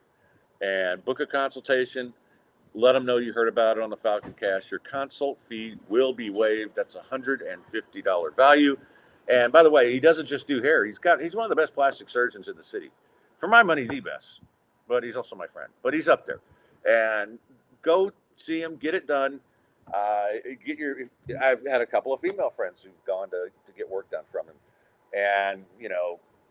and book a consultation. Let them know you heard about it on the Falconcast. Your consult fee will be waived. That's a $150 value. And by the way, he doesn't just do hair. He's one of the best plastic surgeons in the city. For my money, the best. But he's also my friend. But he's up there. And go see him, get it done. I've had a couple of female friends who've gone to get work done from him. And,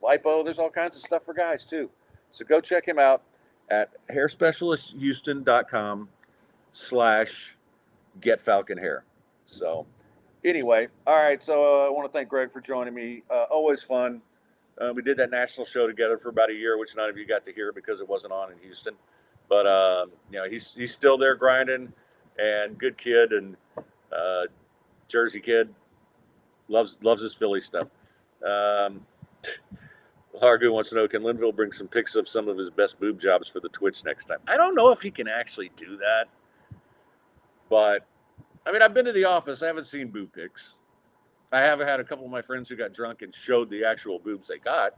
lipo, there's all kinds of stuff for guys too. So go check him out at hairspecialisthouston.com/getfalconhair. So anyway, all right. So I want to thank Greg for joining me. Always fun. We did that national show together for about a year, which none of you got to hear because it wasn't on in Houston. But, he's still there grinding, and good kid, and Jersey kid. Loves his Philly stuff. Hargu wants to know, can Linville bring some pics of some of his best boob jobs for the Twitch next time? I don't know if he can actually do that, but I've been to the office. I haven't seen boob pics. I have had a couple of my friends who got drunk and showed the actual boobs they got,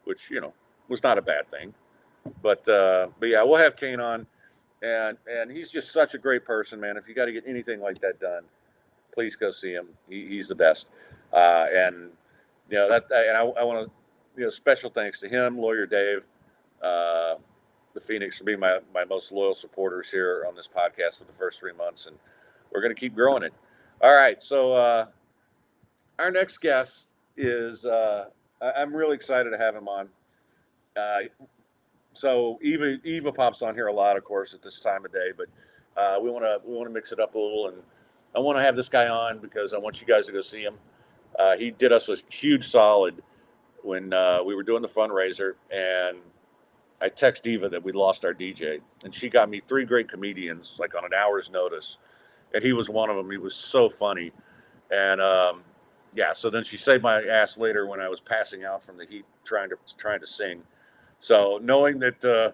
which was not a bad thing. But yeah, we'll have Kane on, and he's just such a great person, man. If you got to get anything like that done, please go see him. He's the best. And I want to, special thanks to him, Lawyer Dave, the Phoenix, for being my most loyal supporters here on this podcast for the first 3 months, and we're going to keep growing it. All right, so our next guest is I'm really excited to have him on. So Eva pops on here a lot, of course, at this time of day, but we want to mix it up a little, and I want to have this guy on because I want you guys to go see him. He did us a huge solid when we were doing the fundraiser, and I texted Eva that we lost our DJ, and she got me 3 great comedians like on an hour's notice, and he was one of them. He was so funny, and so then she saved my ass later when I was passing out from the heat trying to sing. So knowing that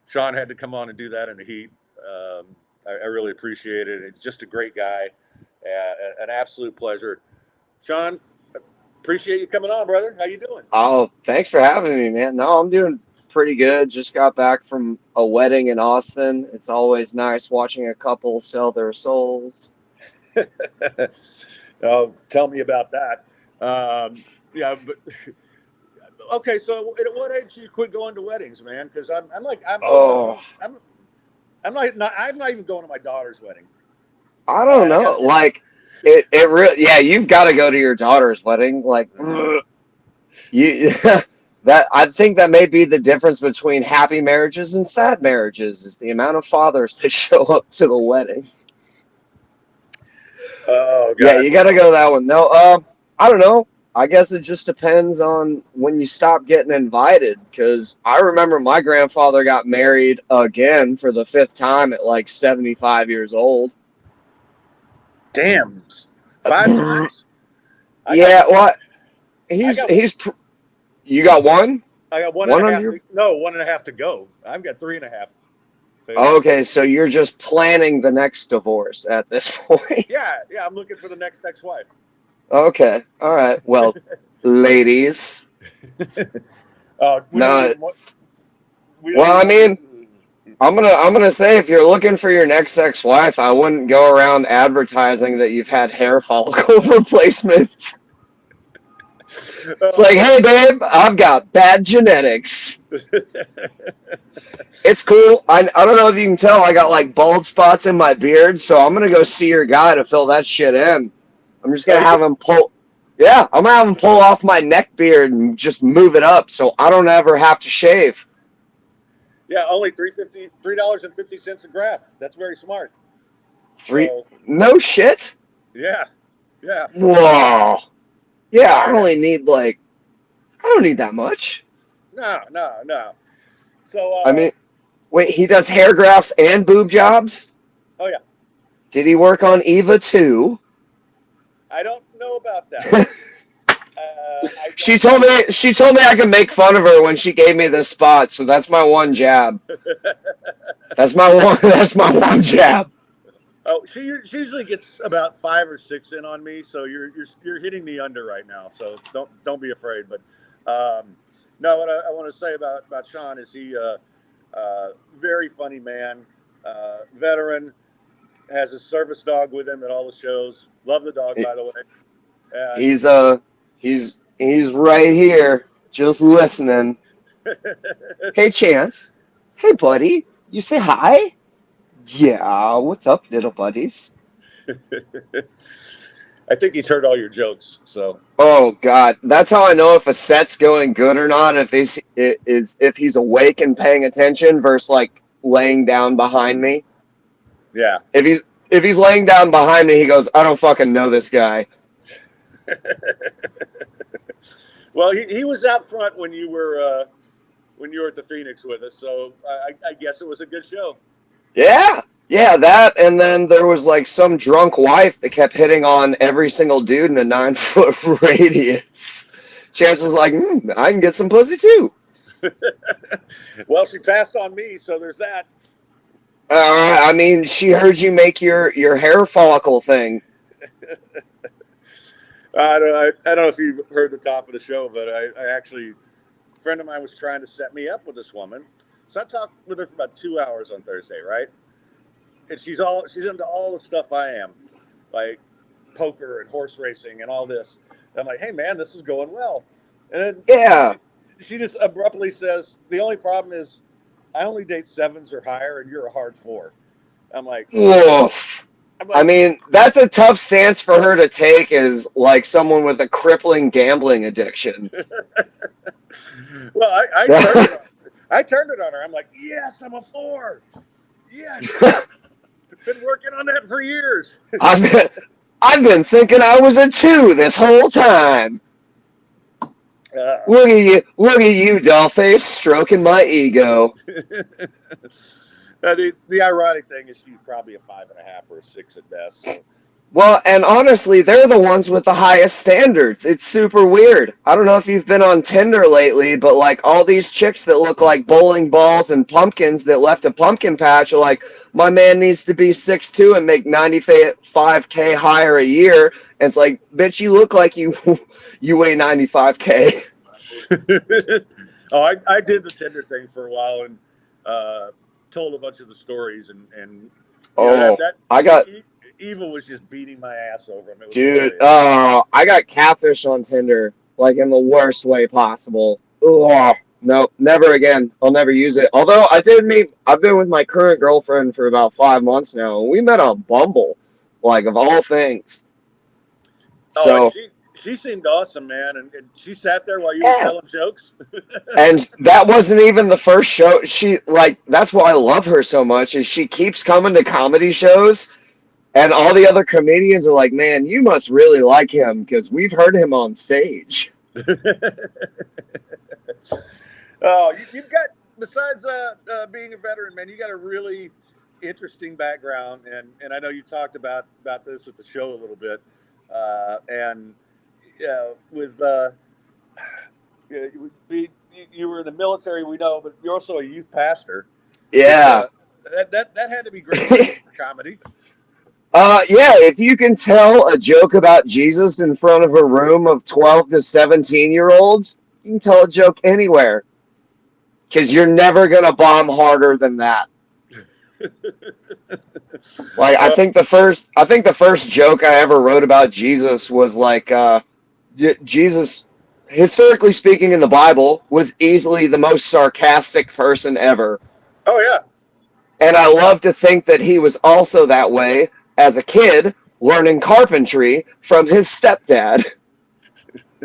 Sean had to come on and do that in the heat, I really appreciate it. It's just a great guy, an absolute pleasure. Sean, appreciate you coming on, brother. How you doing? Oh, thanks for having me, man. No, I'm doing pretty good. Just got back from a wedding in Austin. It's always nice watching a couple sell their souls. Oh, tell me about that. Yeah, but okay. So, at what age do you quit going to weddings, man? Because I'm like I'm old enough. Oh, I'm not even going to my daughter's wedding. I don't I know. got Like it really, yeah, you've got to go to your daughter's wedding. Like you that I think that may be the difference between happy marriages and sad marriages is the amount of fathers that show up to the wedding. oh Yeah, God. you got to go that one. No, I don't know. I guess it just depends on when you stop getting invited. Because I remember my grandfather got married again for the fifth time at like 75 years old. Damn. 5 times. I got Yeah, well, I he's got he's. You got one, I got one and one a under half your. to no 1.5 to go. I've got 3.5. Okay, so you're just planning the next divorce at this point. Yeah. I'm looking for the next ex-wife. Okay, all right. Well, ladies, We don't no. even want. We don't Well, I even want. mean, I'm gonna say if you're looking for your next ex-wife, I wouldn't go around advertising that you've had hair follicle replacements. It's like, hey babe, I've got bad genetics. It's cool. I don't know if you can tell, I got like bald spots in my beard, so I'm gonna go see your guy to fill that shit in. I'm just gonna have him pull. Yeah, I'm gonna have him pull off my neck beard and just move it up, so I don't ever have to shave. Yeah, only $3.50 a graft. That's very smart. Three? So No shit. yeah. Whoa. Yeah, I Yeah. only need like I don't need that much. No. So I mean, wait, he does hair grafts and boob jobs? oh yeah. Did he work on Eva too? I don't know about that. I She don't told know. me I can make fun of her when she gave me this spot, so that's my one jab. That's my one jab. Oh, she usually gets about 5 or 6 in on me, so you're hitting the under right now. So don't be afraid. But no, what I want to say about Sean is he very funny man, veteran, has a service dog with him at all the shows. Love the dog, by the way. And He's right here, just listening. Hey Chance. Hey buddy. You say hi? Yeah, what's up, little buddies? I think he's heard all your jokes. So Oh God, that's how I know if a set's going good or not. If he's awake and paying attention versus like laying down behind me. yeah. If he's laying down behind me, he goes, I don't fucking know this guy. Well, he was out front when you were at the Phoenix with us, so I guess it was a good show. Yeah, that, and then there was like some drunk wife that kept hitting on every single dude in a 9-foot radius. Chance was like, I can get some pussy too. Well, she passed on me, so there's that. I mean, she heard you make your hair follicle thing. I don't know if you heard the top of the show, but I actually, a friend of mine was trying to set me up with this woman. So I talked with her for about 2 hours on Thursday, right? And she's into all the stuff I am, like poker and horse racing and all this. And I'm like, hey man, this is going well. And then Yeah. she just abruptly says, the only problem is I only date 7s or higher, and you're a hard 4. I'm like, Woof. I mean, that's a tough stance for her to take as like someone with a crippling gambling addiction. Well, I turned it on her. I'm like, yes, I'm a 4. Yes. Been working on that for years. I've been thinking I was a 2 this whole time. Look at you, dollface, stroking my ego. The ironic thing is she's probably a 5.5 or a 6 at best. So. Well, and honestly, they're the ones with the highest standards. It's super weird. I don't know if you've been on Tinder lately, but like all these chicks that look like bowling balls and pumpkins that left a pumpkin patch are like, my man needs to be 6'2" and make $95K higher a year. And it's like, bitch, you look like you weigh $95K. Oh, I did the Tinder thing for a while and told a bunch of the stories and Oh, that I got Eva was just beating my ass over him. It was dude. hilarious. I got catfish on Tinder, like in the worst way possible. Oh, no, never again. I'll never use it. Although I've been with my current girlfriend for about 5 months now, and we met on Bumble, like of all things. Oh, and So she seemed awesome, man, and she sat there while you were yeah, telling jokes. and that wasn't even the first show. That's why I love her so much. Is she keeps coming to comedy shows. And all the other comedians are like, man, you must really like him because we've heard him on stage. Oh, you've got, besides being a veteran, man, you got a really interesting background, and I know you talked about this at the show a little bit, and with you were in the military, we know, but you're also a youth pastor, which Yeah. that had to be great for you for comedy. Yeah, if you can tell a joke about Jesus in front of a room of 12 to 17-year-olds, you can tell a joke anywhere. Because you're never going to bomb harder than that. Like, I think the first joke I ever wrote about Jesus was like, Jesus, historically speaking in the Bible, was easily the most sarcastic person ever. Oh yeah. And I love to think that he was also that way as a kid learning carpentry from his stepdad.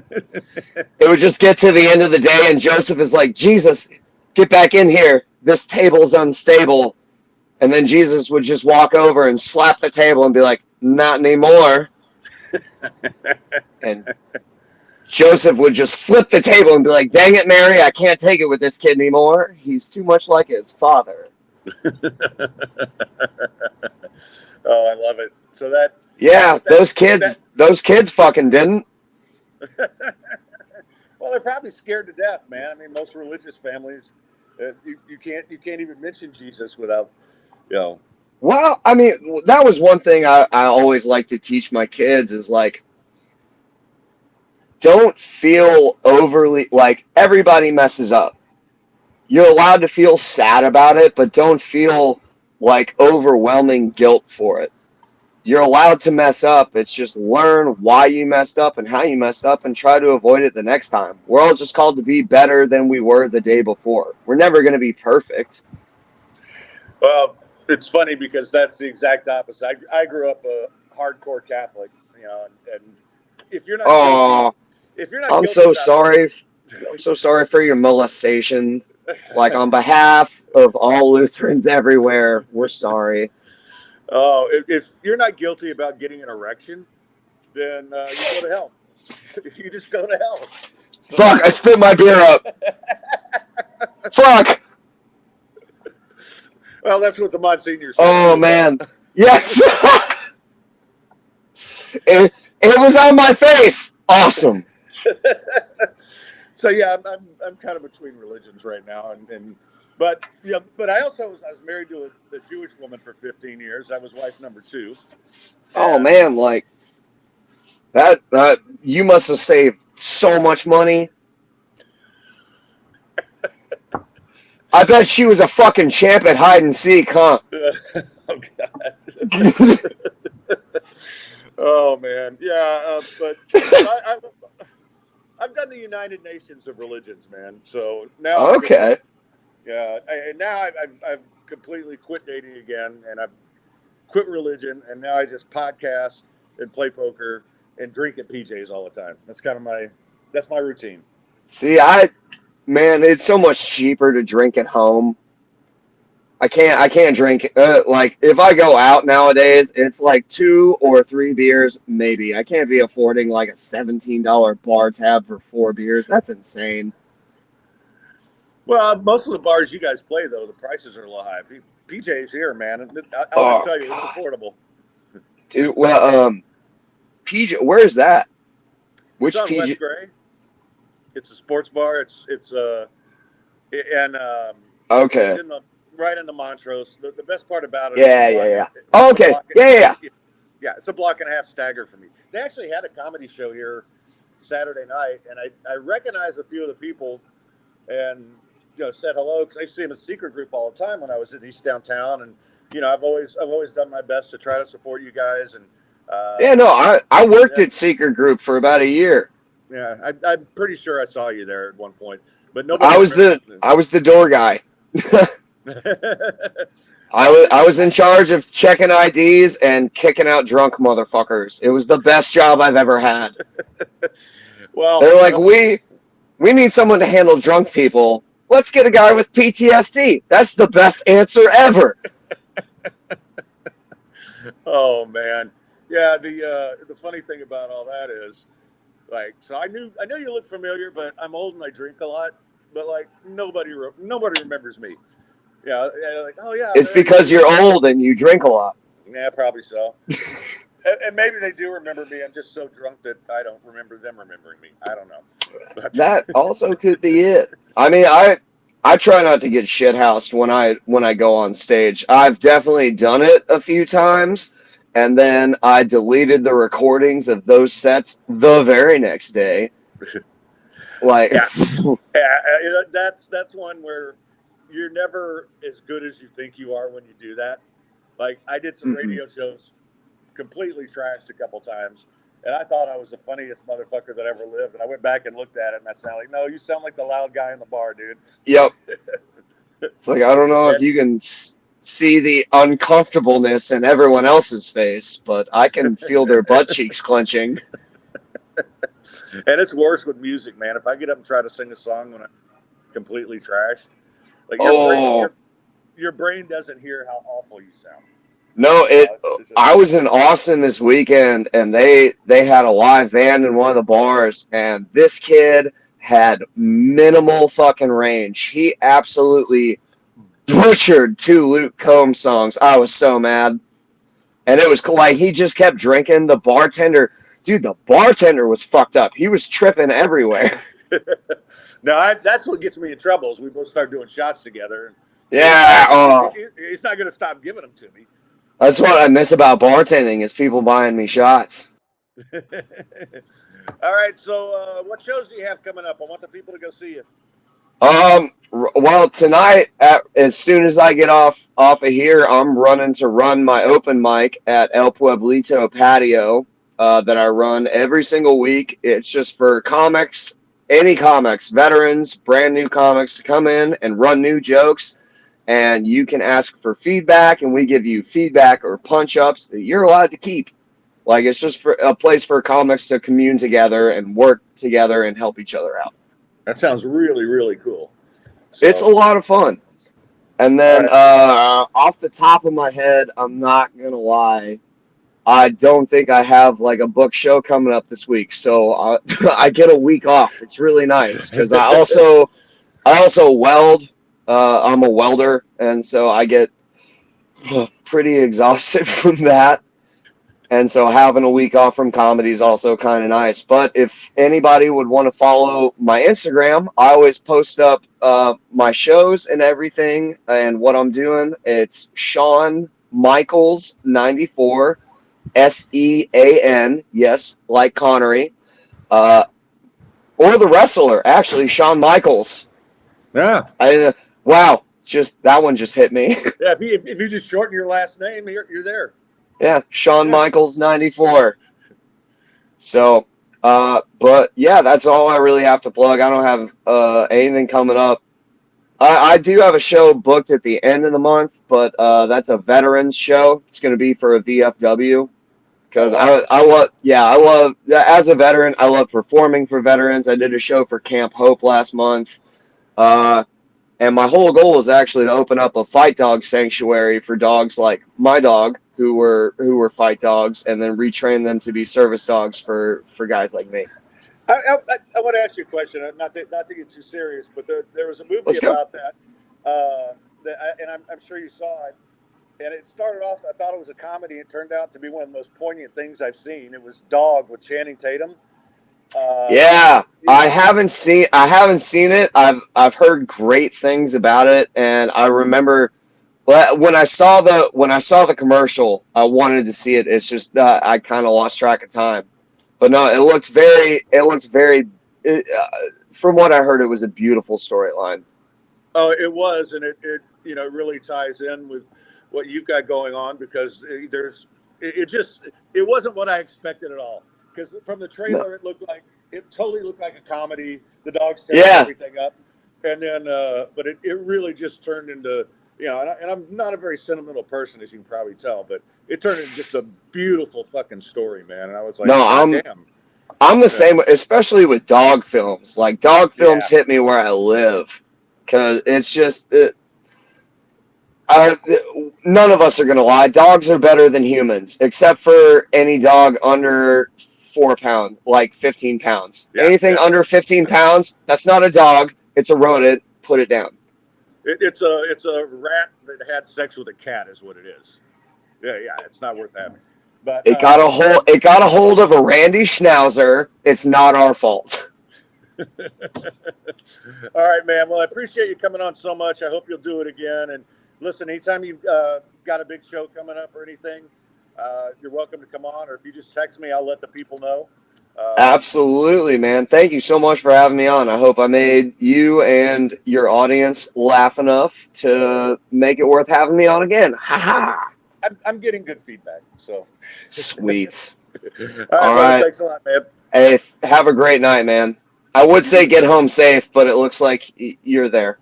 It would just get to the end of the day, and Joseph is like, Jesus, get back in here. This table's unstable. And then Jesus would just walk over and slap the table and be like, not anymore. And Joseph would just flip the table and be like, dang it, Mary, I can't take it with this kid anymore. He's too much like his father. Oh, I love it. So yeah, those kids fucking didn't. Well, they're probably scared to death, man. I mean, most religious families, you can't even mention Jesus without, you know. Well, I mean, that was one thing I always like to teach my kids is like, don't feel overly like everybody messes up. You're allowed to feel sad about it, but don't feel like overwhelming guilt for it. You're allowed to mess up. It's just learn why you messed up and how you messed up and try to avoid it the next time. We're all just called to be better than we were the day before. We're never going to be perfect. Well, it's funny because that's the exact opposite. I grew up a hardcore Catholic, you know, and if you're not guilty, Oh, if you're not I'm guilty so about sorry. I'm so sorry for your molestation. Like, on behalf of all Lutherans everywhere, we're sorry. Oh, if you're not guilty about getting an erection, then you go to hell. You just go to hell. So, Fuck, I spit my beer up. Fuck. Well, that's what the Monsignor said. Oh, man. Yes. it was on my face. Awesome. So yeah, I'm kind of between religions right now, but I was married to a Jewish woman for 15 years. I was wife number 2. Oh, man, like that you must have saved so much money. I bet she was a fucking champ at hide and seek, huh? Oh God. Oh man, yeah, but I've done the United Nations of religions, man. So now okay. and now I've completely quit dating again, and I've quit religion, and now I just podcast and play poker and drink at PJ's all the time. That's kind of my routine. See, man, it's so much cheaper to drink at home. I can't drink like if I go out nowadays, it's like 2 or 3 beers maybe. I can't be affording like a $17 bar tab for 4 beers. That's insane. Well, most of the bars you guys play though, the prices are a little high. PJ's here, man. I'll just tell you, it's affordable. Dude, well, PJ, where is that? Which it's on PJ? West Gray. It's a sports bar. It's okay. It's right in the Montrose. The best part about it. Yeah. Oh, okay. Yeah. Yeah, it's a block and a half stagger for me. They actually had a comedy show here Saturday night, and I recognize a few of the people and said hello because I used to see him at Secret Group all the time when I was in East Downtown, and I've always done my best to try to support you guys, and Yeah, no, I worked yeah, at Secret Group for about a year. yeah, I'm pretty sure I saw you there at one point, but nobody I was remembers. the door guy. I was in charge of checking IDs and kicking out drunk motherfuckers. It was the best job I've ever had. Well, They're like, we need someone to handle drunk people. Let's get a guy with PTSD. That's the best answer ever. oh man, yeah. The funny thing about all that is, like, so I knew you look familiar, but I'm old and I drink a lot. But like nobody remembers me. Yeah, like, oh yeah. It's because you're old and you drink a lot. Yeah, probably so. and maybe they do remember me. I'm just so drunk that I don't remember them remembering me. I don't know. But That also could be it. I mean, I try not to get shithoused when I go on stage. I've definitely done it a few times, and then I deleted the recordings of those sets the very next day. Like, yeah, that's one where you're never as good as you think you are when you do that. Like I did some radio shows completely trashed a couple times, and I thought I was the funniest motherfucker that ever lived. And I went back and looked at it, and I sound like, no, you sound like the loud guy in the bar, dude. yep. It's like, I don't know if And- you can see the uncomfortableness in everyone else's face, but I can feel their butt cheeks clenching. And it's worse with music, man. If I get up and try to sing a song when I'm completely trashed, like your brain doesn't hear how awful you sound. No, I was in Austin this weekend, and they had a live band in one of the bars, and this kid had minimal fucking range. He absolutely butchered 2 Luke Combs songs. I was so mad. And it was like he just kept drinking. The bartender was fucked up. He was tripping everywhere. No, that's what gets me in trouble is we both start doing shots together. Yeah, He's not going to stop giving them to me. that's what I miss about bartending is people buying me shots. All right, so what shows do you have coming up? I want the people to go see you. Well, tonight, as soon as I get off of here, I'm running to run my open mic at El Pueblito Patio that I run every single week. It's just for comics, any comics, veterans, brand new comics to come in and run new jokes. And you can ask for feedback, and we give you feedback or punch-ups that you're allowed to keep. Like, it's just for a place for comics to commune together and work together and help each other out. That sounds really, really cool. So, It's a lot of fun. And then off the top of my head, I'm not going to lie, I don't think I have like a book show coming up this week. So I get a week off. It's really nice because I also weld. I'm a welder, and so I get pretty exhausted from that. And so having a week off from comedy is also kind of nice. But if anybody would want to follow my Instagram, I always post up my shows and everything and what I'm doing. It's Shawn Michaels 94, SEAN, yes, like Connery, or the wrestler, actually, Shawn Michaels. Yeah. Wow, that one just hit me. Yeah, if you just shorten your last name, you're there. Yeah, Shawn Michaels 94. So, but yeah, that's all I really have to plug. I don't have anything coming up. I do have a show booked at the end of the month, but that's a veterans show. It's going to be for a VFW because I love as a veteran. I love performing for veterans. I did a show for Camp Hope last month, and my whole goal is actually to open up a fight dog sanctuary for dogs like my dog, who were fight dogs, and then retrain them to be service dogs for guys like me. I want to ask you a question, not to get too serious, but there was a movie about that, and I'm sure you saw it. And it started off, I thought it was a comedy. It turned out to be one of the most poignant things I've seen. It was Dog with Channing Tatum. Yeah, I haven't seen it. I've heard great things about it, and I remember when I saw the commercial, I wanted to see it. It's just I kind of lost track of time, but no, it looks very from what I heard, it was a beautiful storyline. Oh, it was, and it really ties in with what you've got going on because it wasn't what I expected at all. Because from the No. trailer, it totally looked like a comedy. The dog's tearing Yeah. everything up, and then but it really just turned into and I'm not a very sentimental person, as you can probably tell, but it turned into just a beautiful fucking story, man. And I was like, No, God damn. I'm the same, especially with dog films. Like dog films Yeah. hit me where I live because it's just none of us are gonna lie. Dogs are better than humans, except for any dog under 4 pounds, like 15 pounds. Yeah. Anything Yeah. under 15 pounds, that's not a dog. It's a rodent. Put it down. It's a rat that had sex with a cat, is what it is. Yeah, yeah, it's not worth having. But It got a hold. It got a hold of a Randy Schnauzer. It's not our fault. all right, man. Well, I appreciate you coming on so much. I hope you'll do it again. And listen, anytime you've got a big show coming up or anything, you're welcome to come on. Or if you just text me, I'll let the people know. Absolutely, man. Thank you so much for having me on. I hope I made you and your audience laugh enough to make it worth having me on again. Ha ha. I'm getting good feedback. So Sweet. all right, All brother. right. Thanks a lot, man. Hey, have a great night, man. I would You say do get so. home safe, but it looks like you're there.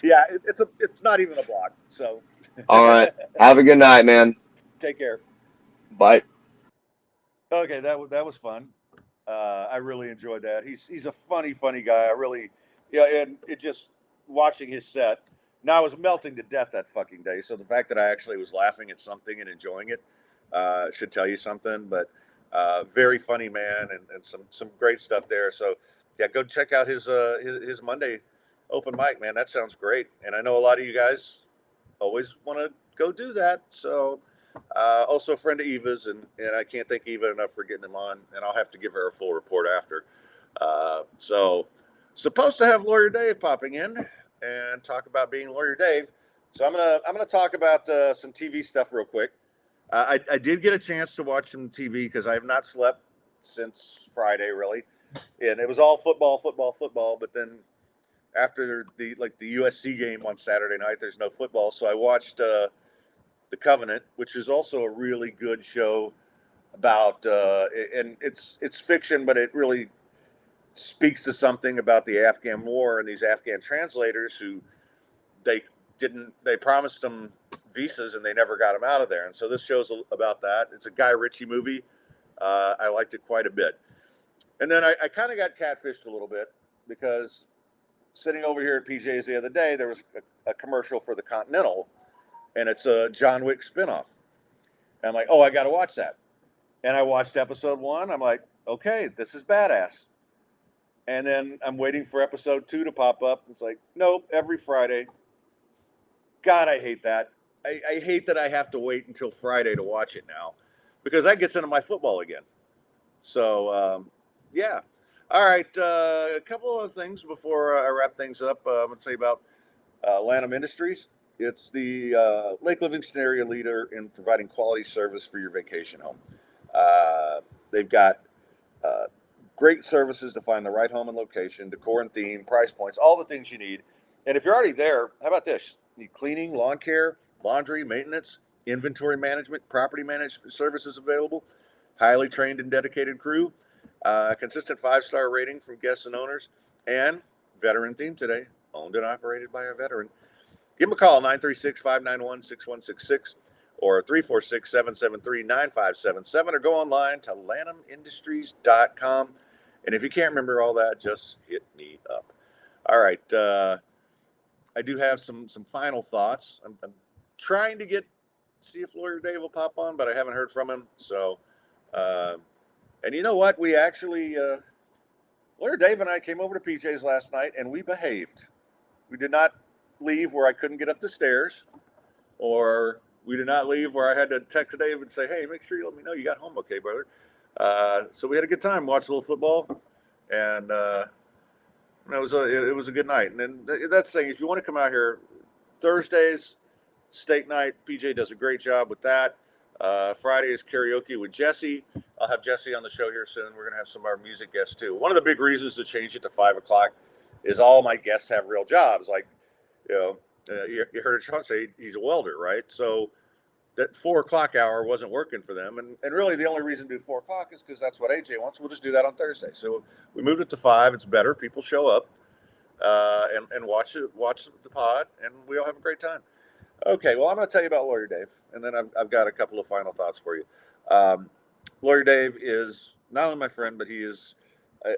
Yeah, it's not even a block. So All right. Have a good night, man. take care. Bye. Okay, that was fun. I really enjoyed that. He's a funny guy. I really, yeah, and it just watching his set. Now I was melting to death that fucking day. So the fact that I actually was laughing at something and enjoying it should tell you something. But very funny man, and some great stuff there. So yeah, go check out his Monday open mic, man. That sounds great. And I know a lot of you guys always want to go do that. So. Also a friend of Eva's, and I can't thank Eva enough for getting him on, and I'll have to give her a full report after. So supposed to have Lawyer Dave popping in and talk about being Lawyer Dave. So I'm gonna talk about some TV stuff real quick. I did get a chance to watch some TV because I have not slept since Friday really, and it was all football. But then after the USC game on Saturday night, there's no football, so I watched. The Covenant, which is also a really good show about, and it's fiction, but it really speaks to something about the Afghan war and these Afghan translators who they promised them visas and they never got them out of there. And so this show's about that. It's a Guy Ritchie movie. I liked it quite a bit. And then I kind of got catfished a little bit because sitting over here at PJ's the other day, there was a commercial for the Continental, and it's a John Wick spinoff. And I'm like, oh, I got to watch that. And I watched episode 1. I'm like, okay, this is badass. And then I'm waiting for episode 2 to pop up. It's like, nope, every Friday. God, I hate that. I hate that I have to wait until Friday to watch it now because that gets into my football again. So, yeah. All right. A couple of things before I wrap things up. I'm going to tell you about Lanham Industries. It's the Lake Livingston area leader in providing quality service for your vacation home. They've got great services to find the right home and location, decor and theme, price points, all the things you need. And if you're already there, how about this? You need cleaning, lawn care, laundry, maintenance, inventory management, property management services available, highly trained and dedicated crew, consistent 5-star rating from guests and owners, and veteran theme today, owned and operated by a veteran. Give them a call, 936-591-6166 or 346-773-9577, or go online to lanhamindustries.com. And if you can't remember all that, just hit me up. All right. I do have some final thoughts. I'm trying to see if Lawyer Dave will pop on, but I haven't heard from him. So, and you know what? We actually, Lawyer Dave and I came over to PJ's last night and we behaved. We did not leave where I couldn't get up the stairs, or we did not leave where I had to text Dave and say, hey, make sure you let me know you got home okay, brother. So we had a good time, watched a little football, and it was a good night. And then that's the thing, if you want to come out here, Thursdays, steak night, PJ does a great job with that. Friday is karaoke with Jesse. I'll have Jesse on the show here soon. We're going to have some of our music guests too. One of the big reasons to change it to 5 o'clock is all my guests have real jobs. Like, you heard Sean say he's a welder, right? So that 4 o'clock hour wasn't working for them. And really the only reason to do 4 o'clock is because that's what AJ wants. We'll just do that on Thursday. So we moved it to 5. It's better. People show up and watch the pod, and we all have a great time. Okay, well, I'm going to tell you about Lawyer Dave, and then I've got a couple of final thoughts for you. Lawyer Dave is not only my friend, but he is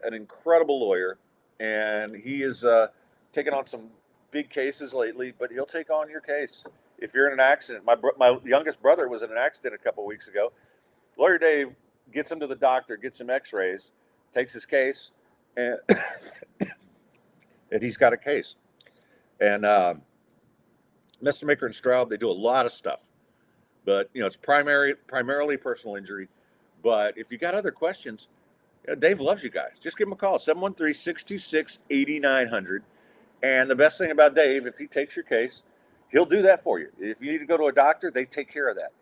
an incredible lawyer, and he is taken on some big cases lately, but he'll take on your case. If you're in an accident, my youngest brother was in an accident a couple of weeks ago. Lawyer Dave gets him to the doctor, gets him x-rays, takes his case, and, and he's got a case. And Mr. Maker and Straub, they do a lot of stuff, but it's primarily personal injury. But if you got other questions, Dave loves you guys. Just give him a call, 713-626-8900. And the best thing about Dave, if he takes your case, he'll do that for you. If you need to go to a doctor, they take care of that.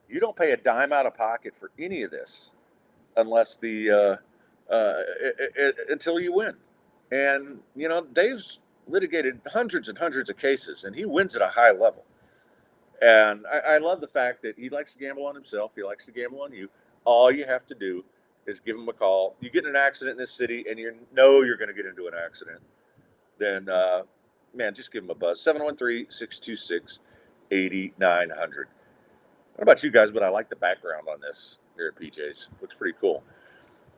You don't pay a dime out of pocket for any of this unless until you win. And Dave's litigated hundreds and hundreds of cases, and he wins at a high level. And I love the fact that he likes to gamble on himself. He likes to gamble on you. All you have to do is give him a call. You get in an accident in this city, and you're going to get into an accident. Then, man, just give him a buzz. 713-626-8900. What about you guys? But I like the background on this here at PJ's. Looks pretty cool.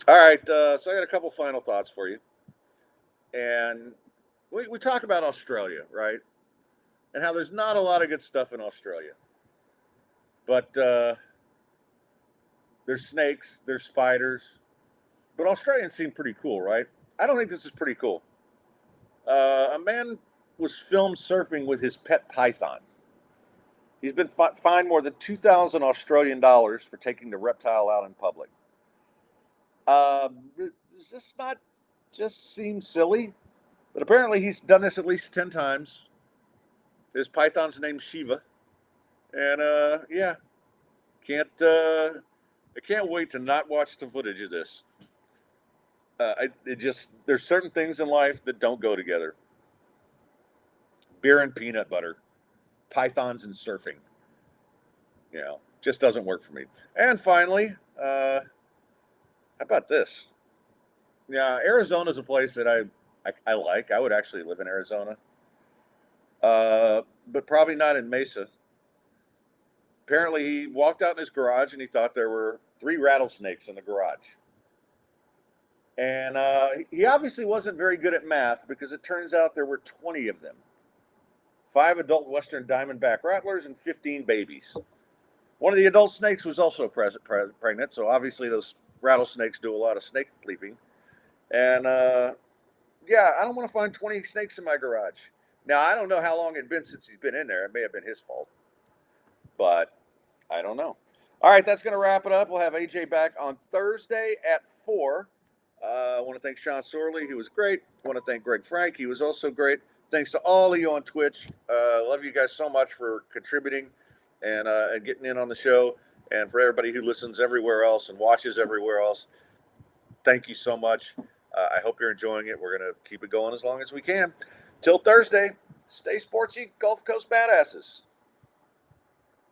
All right, so I got a couple final thoughts for you. And we talk about Australia, right? And how there's not a lot of good stuff in Australia. But there's snakes, there's spiders. But Australians seem pretty cool, right? I don't think this is pretty cool. A man was filmed surfing with his pet python. He's been fined more than 2,000 Australian dollars for taking the reptile out in public. Does this not just seem silly? But apparently he's done this at least 10 times. His python's named Shiva. And I can't wait to not watch the footage of this. There's certain things in life that don't go together. Beer and peanut butter, pythons and surfing. Just doesn't work for me. And finally, how about this? Yeah, Arizona's a place that I like. I would actually live in Arizona. But probably not in Mesa. Apparently he walked out in his garage and he thought there were 3 rattlesnakes in the garage. And he obviously wasn't very good at math because it turns out there were 20 of them. 5 adult western diamondback rattlers and 15 babies. One of the adult snakes was also pregnant, so obviously those rattlesnakes do a lot of snake leaping. And I don't want to find 20 snakes in my garage. Now, I don't know how long it'd been since he's been in there. It may have been his fault. But I don't know. All right, that's going to wrap it up. We'll have AJ back on Thursday at 4. I want to thank Sean Sorley. He was great. I want to thank Greg Frank. He was also great. Thanks to all of you on Twitch. Love you guys so much for contributing and getting in on the show. And for everybody who listens everywhere else and watches everywhere else, thank you so much. I hope you're enjoying it. We're going to keep it going as long as we can. Till Thursday, stay sportsy, Gulf Coast badasses.